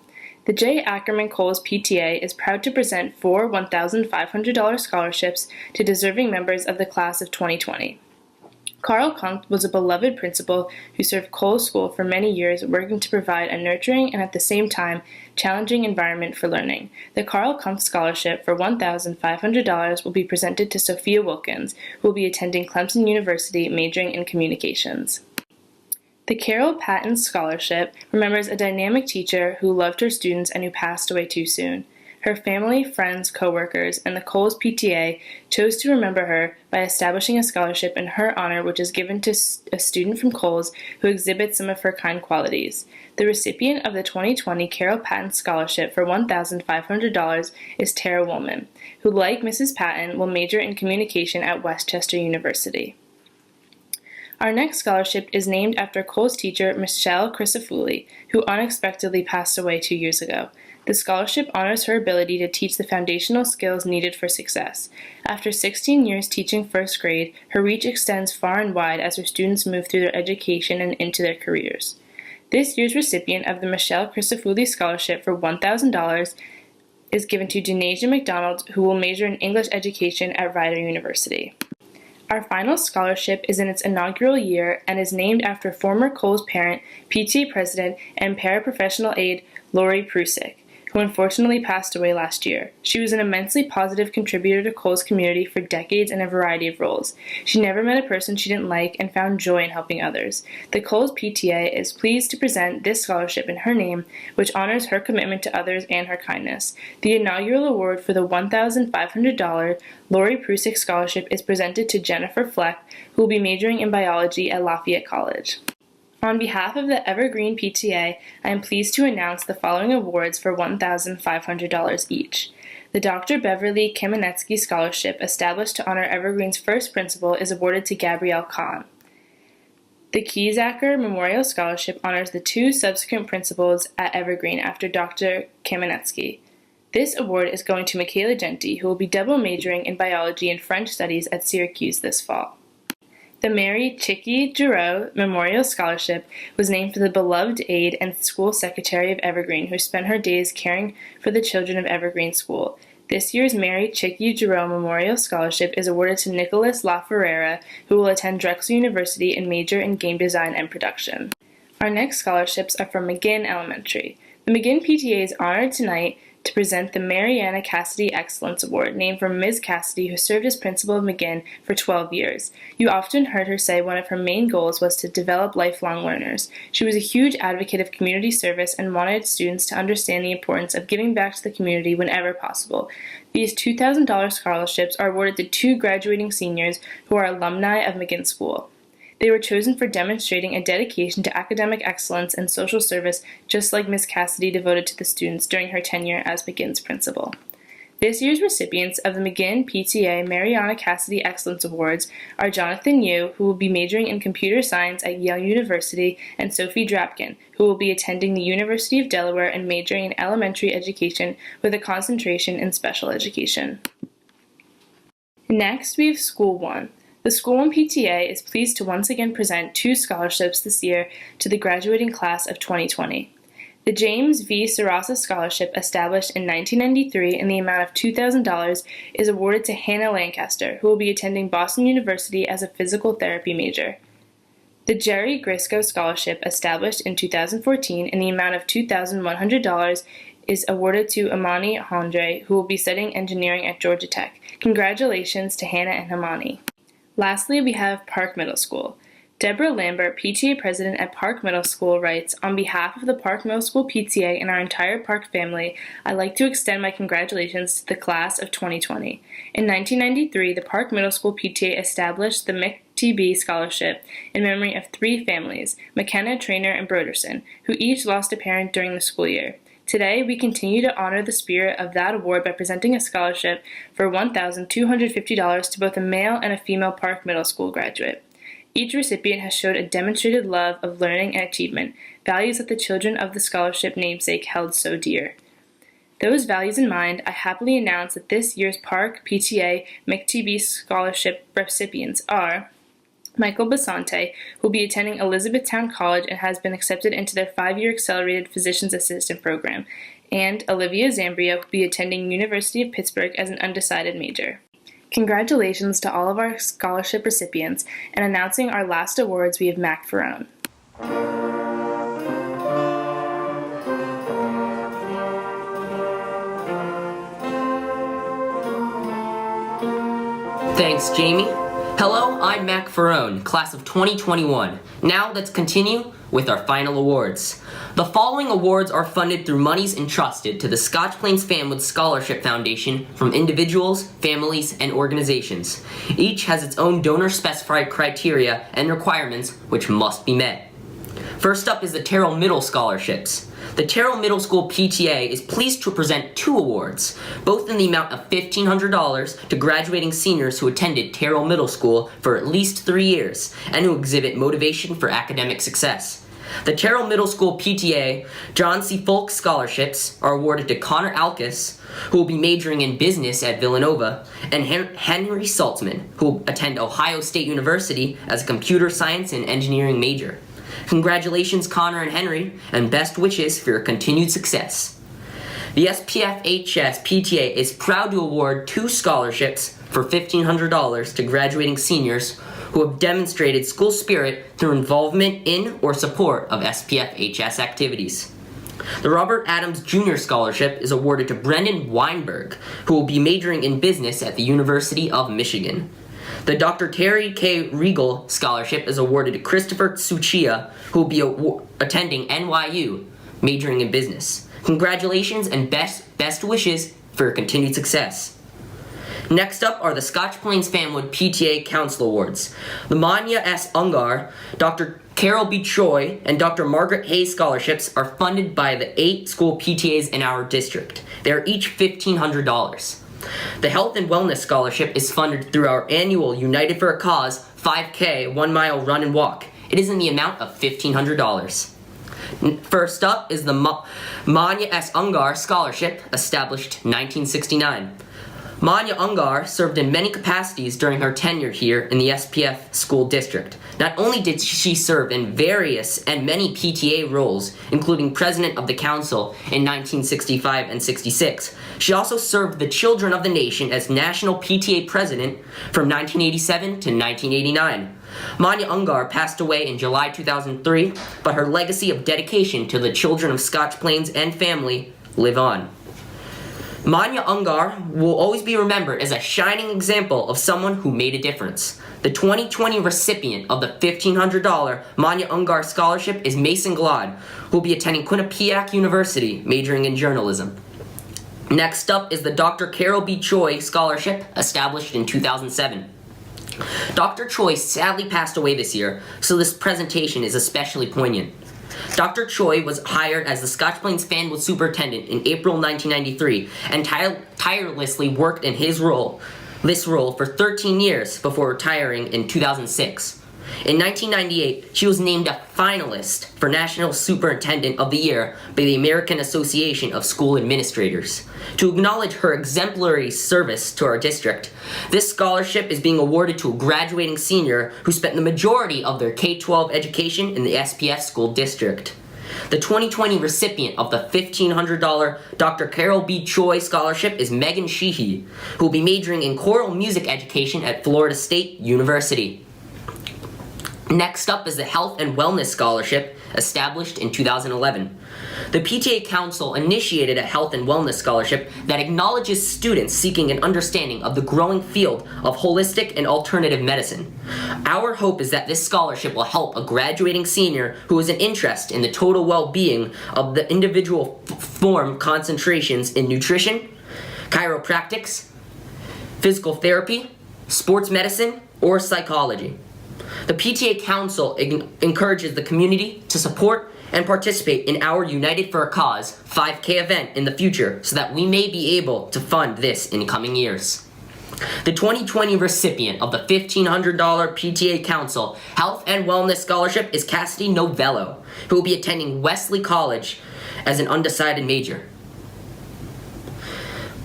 The J. Ackerman Coles PTA is proud to present 4 $1,500 scholarships to deserving members of the class of 2020. Carl Kumpf was a beloved principal who served Coles School for many years, working to provide a nurturing and at the same time challenging environment for learning. The Carl Kumpf Scholarship for $1,500 will be presented to Sophia Wilkins, who will be attending Clemson University, majoring in communications. The Carol Patton Scholarship remembers a dynamic teacher who loved her students and who passed away too soon. Her family, friends, co-workers, and the Coles PTA chose to remember her by establishing a scholarship in her honor, which is given to a student from Coles who exhibits some of her kind qualities. The recipient of the 2020 Carol Patton Scholarship for $1,500 is Tara Woolman, who, like Mrs. Patton, will major in communication at Westchester University. Our next scholarship is named after Coles teacher Michelle Crisafulli, who unexpectedly passed away 2 years ago. The scholarship honors her ability to teach the foundational skills needed for success. After 16 years teaching first grade, her reach extends far and wide as her students move through their education and into their careers. This year's recipient of the Michelle Crisafulli Scholarship for $1,000 is given to Denasia McDonald, who will major in English education at Rider University. Our final scholarship is in its inaugural year and is named after former Coles parent, PTA president, and paraprofessional aide Lori Prusik, who unfortunately passed away last year. She was an immensely positive contributor to Coles' community for decades in a variety of roles. She never met a person she didn't like and found joy in helping others. The Coles PTA is pleased to present this scholarship in her name, which honors her commitment to others and her kindness. The inaugural award for the $1,500 Lori Prusik Scholarship is presented to Jennifer Fleck, who will be majoring in biology at Lafayette College. On behalf of the Evergreen PTA, I am pleased to announce the following awards for $1,500 each. The Dr. Beverly Kamenetsky Scholarship, established to honor Evergreen's first principal, is awarded to Gabrielle Kahn. The Kiesacker Memorial Scholarship honors the two subsequent principals at Evergreen after Dr. Kamenetsky. This award is going to Michaela Genti, who will be double majoring in biology and French studies at Syracuse this fall. The Mary Chickie Giroux Memorial Scholarship was named for the beloved aide and school secretary of Evergreen, who spent her days caring for the children of Evergreen School. This year's Mary Chickie Giroux Memorial Scholarship is awarded to Nicholas LaFerrera, who will attend Drexel University and major in game design and production. Our next scholarships are from McGinn Elementary. The McGinn PTA is honored tonight to present the Mariana Cassidy Excellence Award, named for Ms. Cassidy, who served as principal of McGinn for 12 years. You often heard her say one of her main goals was to develop lifelong learners. She was a huge advocate of community service and wanted students to understand the importance of giving back to the community whenever possible. These $2,000 scholarships are awarded to two graduating seniors who are alumni of McGinn School. They were chosen for demonstrating a dedication to academic excellence and social service, just like Ms. Cassidy devoted to the students during her tenure as McGinn's principal. This year's recipients of the McGinn PTA Mariana Cassidy Excellence Awards are Jonathan Yu, who will be majoring in computer science at Yale University, and Sophie Drapkin, who will be attending the University of Delaware and majoring in elementary education with a concentration in special education. Next, we have School 1. The School 1 PTA is pleased to once again present two scholarships this year to the graduating class of 2020. The James V. Sarasa Scholarship, established in 1993 in the amount of $2,000, is awarded to Hannah Lancaster, who will be attending Boston University as a physical therapy major. The Jerry Grisco Scholarship, established in 2014 in the amount of $2,100, is awarded to Amani Andre, who will be studying engineering at Georgia Tech. Congratulations to Hannah and Amani. Lastly, we have Park Middle School. Deborah Lambert, PTA president at Park Middle School, writes, "On behalf of the Park Middle School PTA and our entire Park family, I'd like to extend my congratulations to the class of 2020. In 1993, the Park Middle School PTA established the McTB Scholarship in memory of three families, McKenna, Trainer, and Broderson, who each lost a parent during the school year. Today, we continue to honor the spirit of that award by presenting a scholarship for $1,250 to both a male and a female Park Middle School graduate. Each recipient has showed a demonstrated love of learning and achievement, values that the children of the scholarship namesake held so dear. Those values in mind, I happily announce that this year's Park PTA McTB Scholarship recipients are Michael Basante, who will be attending Elizabethtown College and has been accepted into their 5-year accelerated physician's assistant program, and Olivia Zambria, who will be attending University of Pittsburgh as an undecided major. Congratulations to all of our scholarship recipients, and announcing our last awards, we have Mac Ferrone. Thanks, Jamie. Hello, I'm Mac Ferrone, class of 2021. Now let's continue with our final awards. The following awards are funded through monies entrusted to the Scotch Plains FANWOOD Scholarship Foundation from individuals, families, and organizations. Each has its own donor-specified criteria and requirements which must be met. First up is the Terrell Middle Scholarships. The Terrell Middle School PTA is pleased to present two awards, both in the amount of $1,500 to graduating seniors who attended Terrell Middle School for at least 3 years and who exhibit motivation for academic success. The Terrell Middle School PTA John C. Folk Scholarships are awarded to Connor ALCHUS, who will be majoring in business at Villanova, and Henry Saltzman, who will attend Ohio State University as a computer science and engineering major. Congratulations, Connor and Henry, and best wishes for your continued success. The SPFHS PTA is proud to award two scholarships for $1,500 to graduating seniors who have demonstrated school spirit through involvement in or support of SPFHS activities. The Robert Adams Jr. Scholarship is awarded to Brendan Weinberg, who will be majoring in business at the University of Michigan. The Dr. Terry K. Regal Scholarship is awarded to Christopher Tsuchiya, who will be attending NYU, majoring in business. Congratulations and best wishes for your continued success. Next up are the Scotch Plains FANWOOD PTA Council Awards. The Manya S. Ungar, Dr. Carol B. Choi and Dr. Margaret Hayes scholarships are funded by the 8 school PTAs in our district. They are each $1,500. The Health and Wellness Scholarship is funded through our annual United for a Cause 5K 1-mile run and walk. It is in the amount of $1,500. First up is the Manya S. Ungar Scholarship, established 1969. Manya Ungar served in many capacities during her tenure here in the SPF school district. Not only did she serve in various and many PTA roles, including president of the council in 1965 and 66, she also served the children of the nation as national PTA president from 1987 to 1989. Manya Ungar passed away in July 2003, but her legacy of dedication to the children of Scotch Plains and family live on. Manya Ungar will always be remembered as a shining example of someone who made a difference. The 2020 recipient of the $1,500 Manya Ungar Scholarship is Mason Glod, who will be attending Quinnipiac University, majoring in journalism. Next up is the Dr. Carol B. Choi Scholarship, established in 2007. Dr. Choi sadly passed away this year, so this presentation is especially poignant. Dr. Choi was hired as the Scotch Plains FANWOOD Superintendent in April 1993 and tirelessly worked in this role for 13 years before retiring in 2006. In 1998, she was named a finalist for National Superintendent of the Year by the American Association of School Administrators. To acknowledge her exemplary service to our district, this scholarship is being awarded to a graduating senior who spent the majority of their K-12 education in the SPF school district. The 2020 recipient of the $1,500 Dr. Carol B. Choi Scholarship is Megan Sheehy, who will be majoring in choral music education at Florida State University. Next up is the Health and Wellness Scholarship, established in 2011. The PTA Council initiated a Health and Wellness Scholarship that acknowledges students seeking an understanding of the growing field of holistic and alternative medicine. Our hope is that this scholarship will help a graduating senior who has an interest in the total well-being of the individual form concentrations in nutrition, chiropractics, physical therapy, sports medicine, or psychology. The PTA Council encourages the community to support and participate in our United for a Cause 5K event in the future so that we may be able to fund this in coming years. The 2020 recipient of the $1,500 PTA Council Health and Wellness Scholarship is Cassidy Novello, who will be attending Wesley College as an undecided major.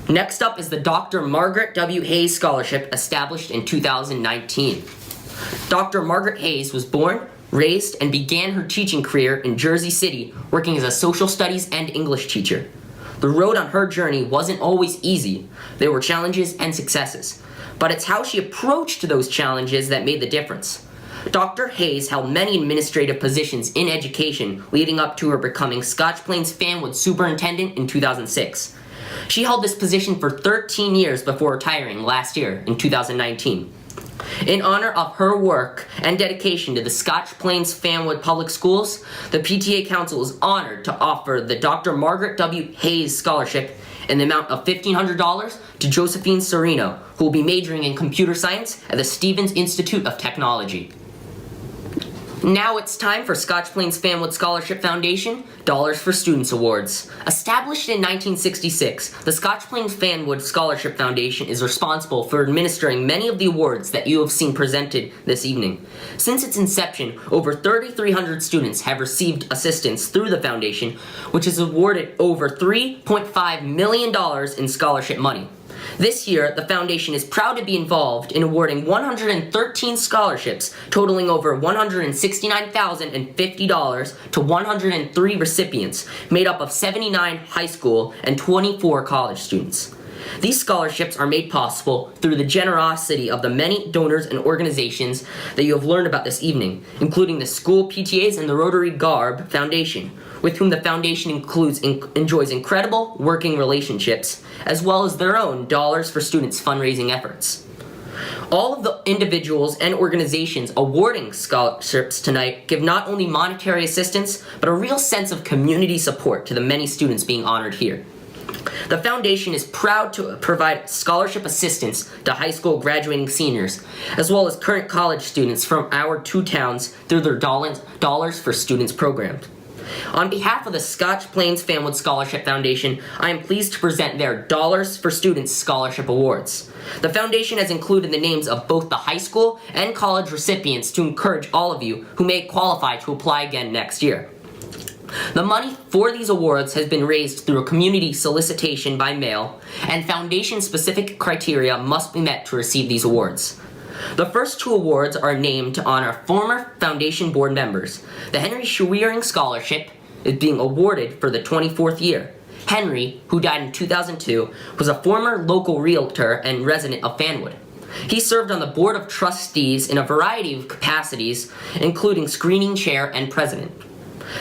Next up is the Dr. Margaret W. Hayes Scholarship, established in 2019. Dr. Margaret Hayes was born, raised, and began her teaching career in Jersey City, working as a social studies and English teacher. The road on her journey wasn't always easy. There were challenges and successes, but it's how she approached those challenges that made the difference. Dr. Hayes held many administrative positions in education, leading up to her becoming Scotch Plains FANWOOD Superintendent in 2006. She held this position for 13 years before retiring last year in 2019. In honor of her work and dedication to the Scotch Plains FANWOOD Public Schools, the PTA Council is honored to offer the Dr. Margaret W. Hayes Scholarship in the amount of $1,500 to Josephine Serino, who will be majoring in computer science at the Stevens Institute of Technology. Now it's time for Scotch Plains FANWOOD Scholarship Foundation Dollars for Students Awards. Established in 1966, the Scotch Plains FANWOOD Scholarship Foundation is responsible for administering many of the awards that you have seen presented this evening. Since its inception, over 3,300 students have received assistance through the foundation, which has awarded over $3.5 million in scholarship money. This year, the foundation is proud to be involved in awarding 113 scholarships totaling over $169,050 to 103 recipients, made up of 79 high school and 24 college students. These scholarships are made possible through the generosity of the many donors and organizations that you have learned about this evening, including the school PTAs and the Rotary Garb Foundation, with whom the foundation enjoys incredible working relationships, as well as their own Dollars for Students fundraising efforts. All of the individuals and organizations awarding scholarships tonight give not only monetary assistance, but a real sense of community support to the many students being honored here. The foundation is proud to provide scholarship assistance to high school graduating seniors, as well as current college students from our two towns through their Dollars for Students program. On behalf of the Scotch Plains FANWOOD Scholarship Foundation, I am pleased to present their Dollars for Students Scholarship Awards. The foundation has included the names of both the high school and college recipients to encourage all of you who may qualify to apply again next year. The money for these awards has been raised through a community solicitation by mail, and foundation-specific criteria must be met to receive these awards. The first two awards are named to honor former foundation board members. The Henry Schwiering Scholarship is being awarded for the 24th year. Henry, who died in 2002, was a former local realtor and resident of Fanwood. He served on the board of trustees in a variety of capacities, including screening chair and president.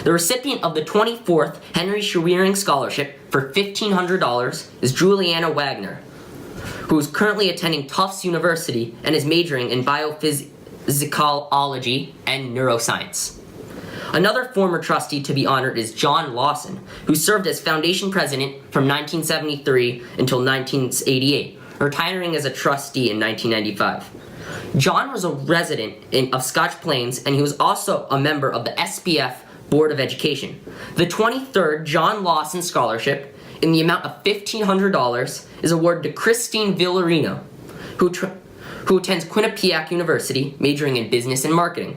The recipient of the 24th Henry Schwiering Scholarship for $1,500 is Julianna Wagner, who is currently attending Tufts University and is majoring in biophysicology and neuroscience. Another former trustee to be honored is John Lawson, who served as foundation president from 1973 until 1988, retiring as a trustee in 1995. John was a resident of Scotch Plains, and he was also a member of the SPF Board of Education. The 23rd John Lawson Scholarship, in the amount of $1,500, is awarded to Christine Villarino, who attends Quinnipiac University, majoring in business and marketing.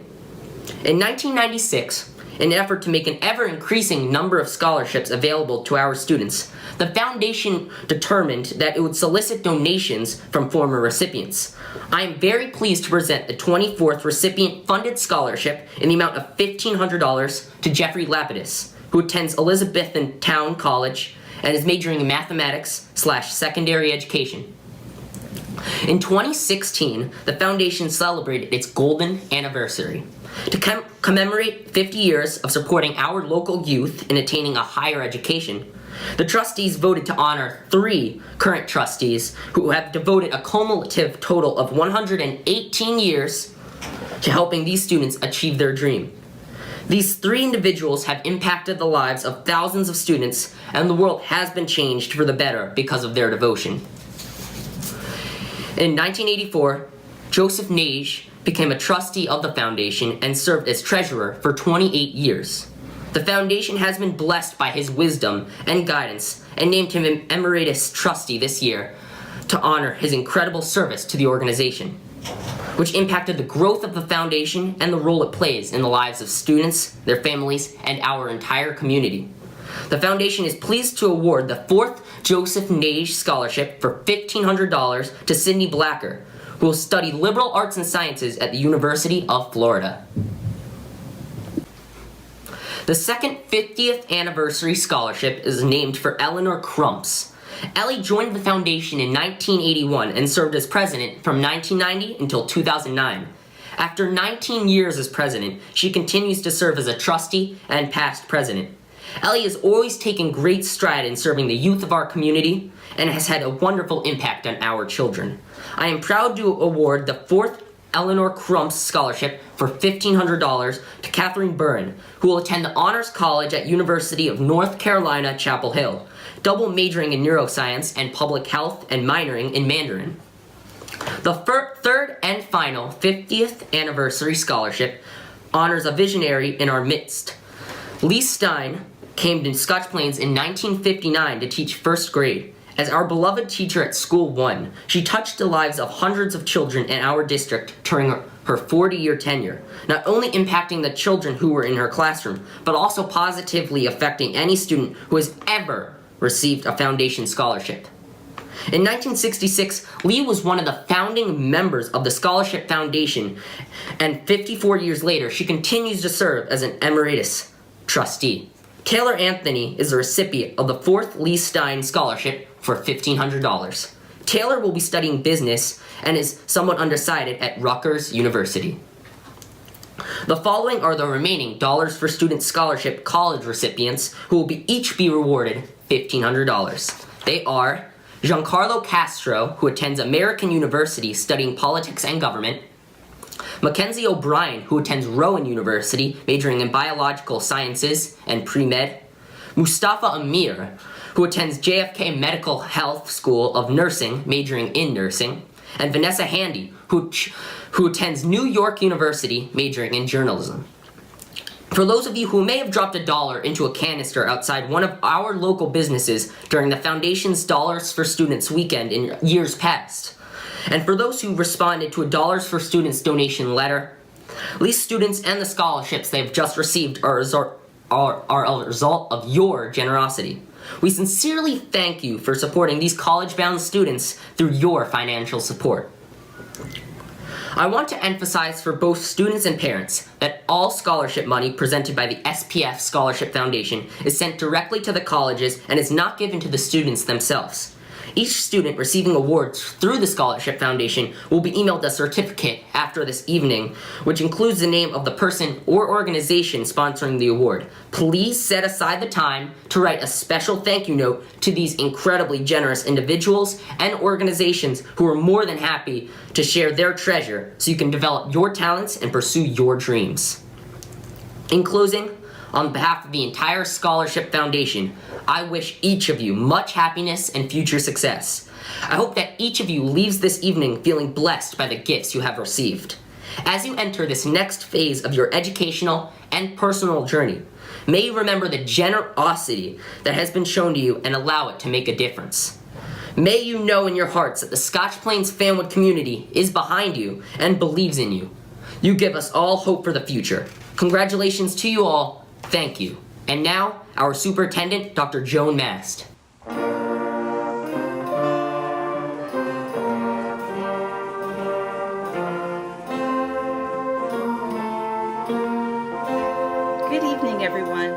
In 1996, in an effort to make an ever-increasing number of scholarships available to our students, the foundation determined that it would solicit donations from former recipients. I am very pleased to present the 24th recipient-funded scholarship in the amount of $1,500 to Jeffrey Lapidus, who attends Elizabethtown College and is majoring in mathematics/secondary education. In 2016, the foundation celebrated its golden anniversary. To commemorate 50 years of supporting our local youth in attaining a higher education, the trustees voted to honor 3 current trustees who have devoted a cumulative total of 118 years to helping these students achieve their dream. These 3 individuals have impacted the lives of thousands of students, and the world has been changed for the better because of their devotion. In 1984, Joseph Nage became a trustee of the foundation and served as treasurer for 28 years. The foundation has been blessed by his wisdom and guidance and named him an emeritus trustee this year to honor his incredible service to the organization, which impacted the growth of the foundation and the role it plays in the lives of students, their families, and our entire community. The foundation is pleased to award the 4th Joseph Nage Scholarship for $1,500 to Sydney Blacker, who will study liberal arts and sciences at the University of Florida. The second 50th anniversary scholarship is named for Eleanor Crumps. Ellie joined the foundation in 1981 and served as president from 1990 until 2009. After 19 years as president, she continues to serve as a trustee and past president. Ellie has always taken great stride in serving the youth of our community and has had a wonderful impact on our children. I am proud to award the 4th Eleanor Crumps Scholarship for $1,500 to Catherine Buren, who will attend the Honors College at University of North Carolina, Chapel Hill, double majoring in neuroscience and public health and minoring in Mandarin. The third and final 50th anniversary scholarship honors a visionary in our midst. Lee Stein came to Scotch Plains in 1959 to teach 1st grade. As our beloved teacher at School 1, she touched the lives of hundreds of children in our district during her 40-year tenure, not only impacting the children who were in her classroom, but also positively affecting any student who has ever received a foundation scholarship. In 1966, Lee was one of the founding members of the Scholarship Foundation, and 54 years later, she continues to serve as an emeritus trustee. Taylor Anthony is the recipient of the 4th Lee Stein Scholarship for $1,500. Taylor will be studying business and is somewhat undecided at Rutgers University. The following are the remaining Dollars for Students Scholarship college recipients who will each be rewarded $1,500. They are Giancarlo Castro, who attends American University studying politics and government; Mackenzie O'Brien, who attends Rowan University, majoring in biological sciences and pre-med; Mustafa Amir, who attends JFK Medical Health School of Nursing, majoring in nursing, and Vanessa Handy, who attends New York University, majoring in journalism. For those of you who may have dropped $1 into a canister outside one of our local businesses during the Foundation's Dollars for Students weekend in years past, and for those who responded to a Dollars for Students donation letter, these students and the scholarships they've just received are a result of your generosity. We sincerely thank you for supporting these college-bound students through your financial support. I want to emphasize for both students and parents that all scholarship money presented by the SPF Scholarship Foundation is sent directly to the colleges and is not given to the students themselves. Each student receiving awards through the Scholarship Foundation will be emailed a certificate after this evening, which includes the name of the person or organization sponsoring the award. Please set aside the time to write a special thank you note to these incredibly generous individuals and organizations who are more than happy to share their treasure so you can develop your talents and pursue your dreams. In closing, on behalf of the entire Scholarship Foundation, I wish each of you much happiness and future success. I hope that each of you leaves this evening feeling blessed by the gifts you have received. As you enter this next phase of your educational and personal journey, may you remember the generosity that has been shown to you and allow it to make a difference. May you know in your hearts that the Scotch Plains Fanwood community is behind you and believes in you. You give us all hope for the future. Congratulations to you all. Thank you. And now, our Superintendent, Dr. Joan Mast. Good evening, everyone.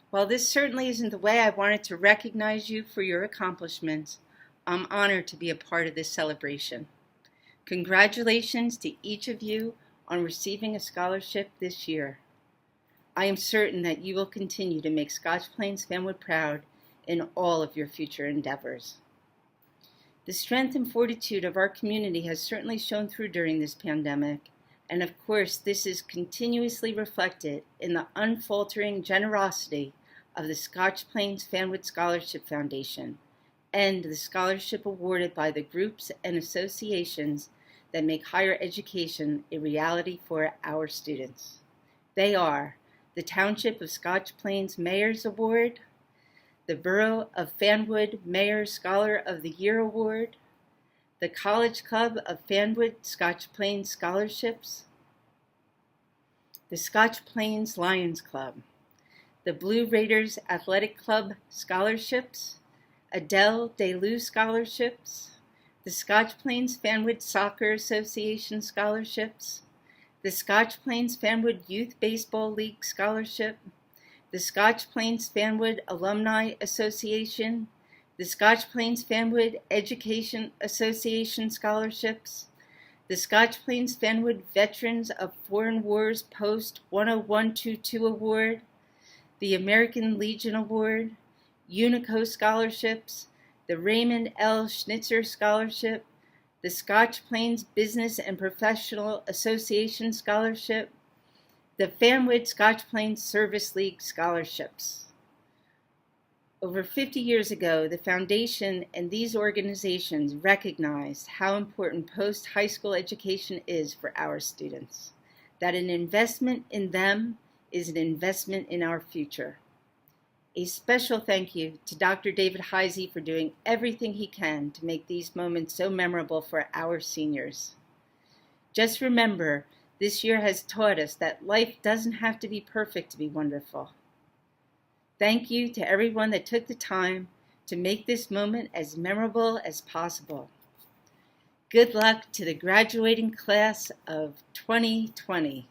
While this certainly isn't the way I wanted to recognize you for your accomplishments, I'm honored to be a part of this celebration. Congratulations to each of you on receiving a scholarship this year. I am certain that you will continue to make Scotch Plains Fanwood proud in all of your future endeavors. The strength and fortitude of our community has certainly shown through during this pandemic, and of course this is continuously reflected in the unfaltering generosity of the Scotch Plains Fanwood Scholarship Foundation and the scholarship awarded by the groups and associations that make higher education a reality for our students. They are the Township of Scotch Plains Mayor's Award, the Borough of Fanwood Mayor Scholar of the Year Award, the College Club of Fanwood Scotch Plains Scholarships, the Scotch Plains Lions Club, the Blue Raiders Athletic Club Scholarships, Adele DeLu Scholarships, the Scotch Plains Fanwood Soccer Association Scholarships, the Scotch Plains Fanwood Youth Baseball League Scholarship, the Scotch Plains Fanwood Alumni Association, the Scotch Plains Fanwood Education Association Scholarships, the Scotch Plains Fanwood Veterans of Foreign Wars Post 10122 Award, the American Legion Award, Unico Scholarships, the Raymond L. Schnitzer Scholarship, the Scotch Plains Business and Professional Association Scholarship, the Fanwood Scotch Plains Service League Scholarships. Over 50 years ago, the Foundation and these organizations recognized how important post-high school education is for our students, that an investment in them is an investment in our future. A special thank you to Dr. David Heisey for doing everything he can to make these moments so memorable for our seniors. Just remember, this year has taught us that life doesn't have to be perfect to be wonderful. Thank you to everyone that took the time to make this moment as memorable as possible. Good luck to the graduating class of 2020.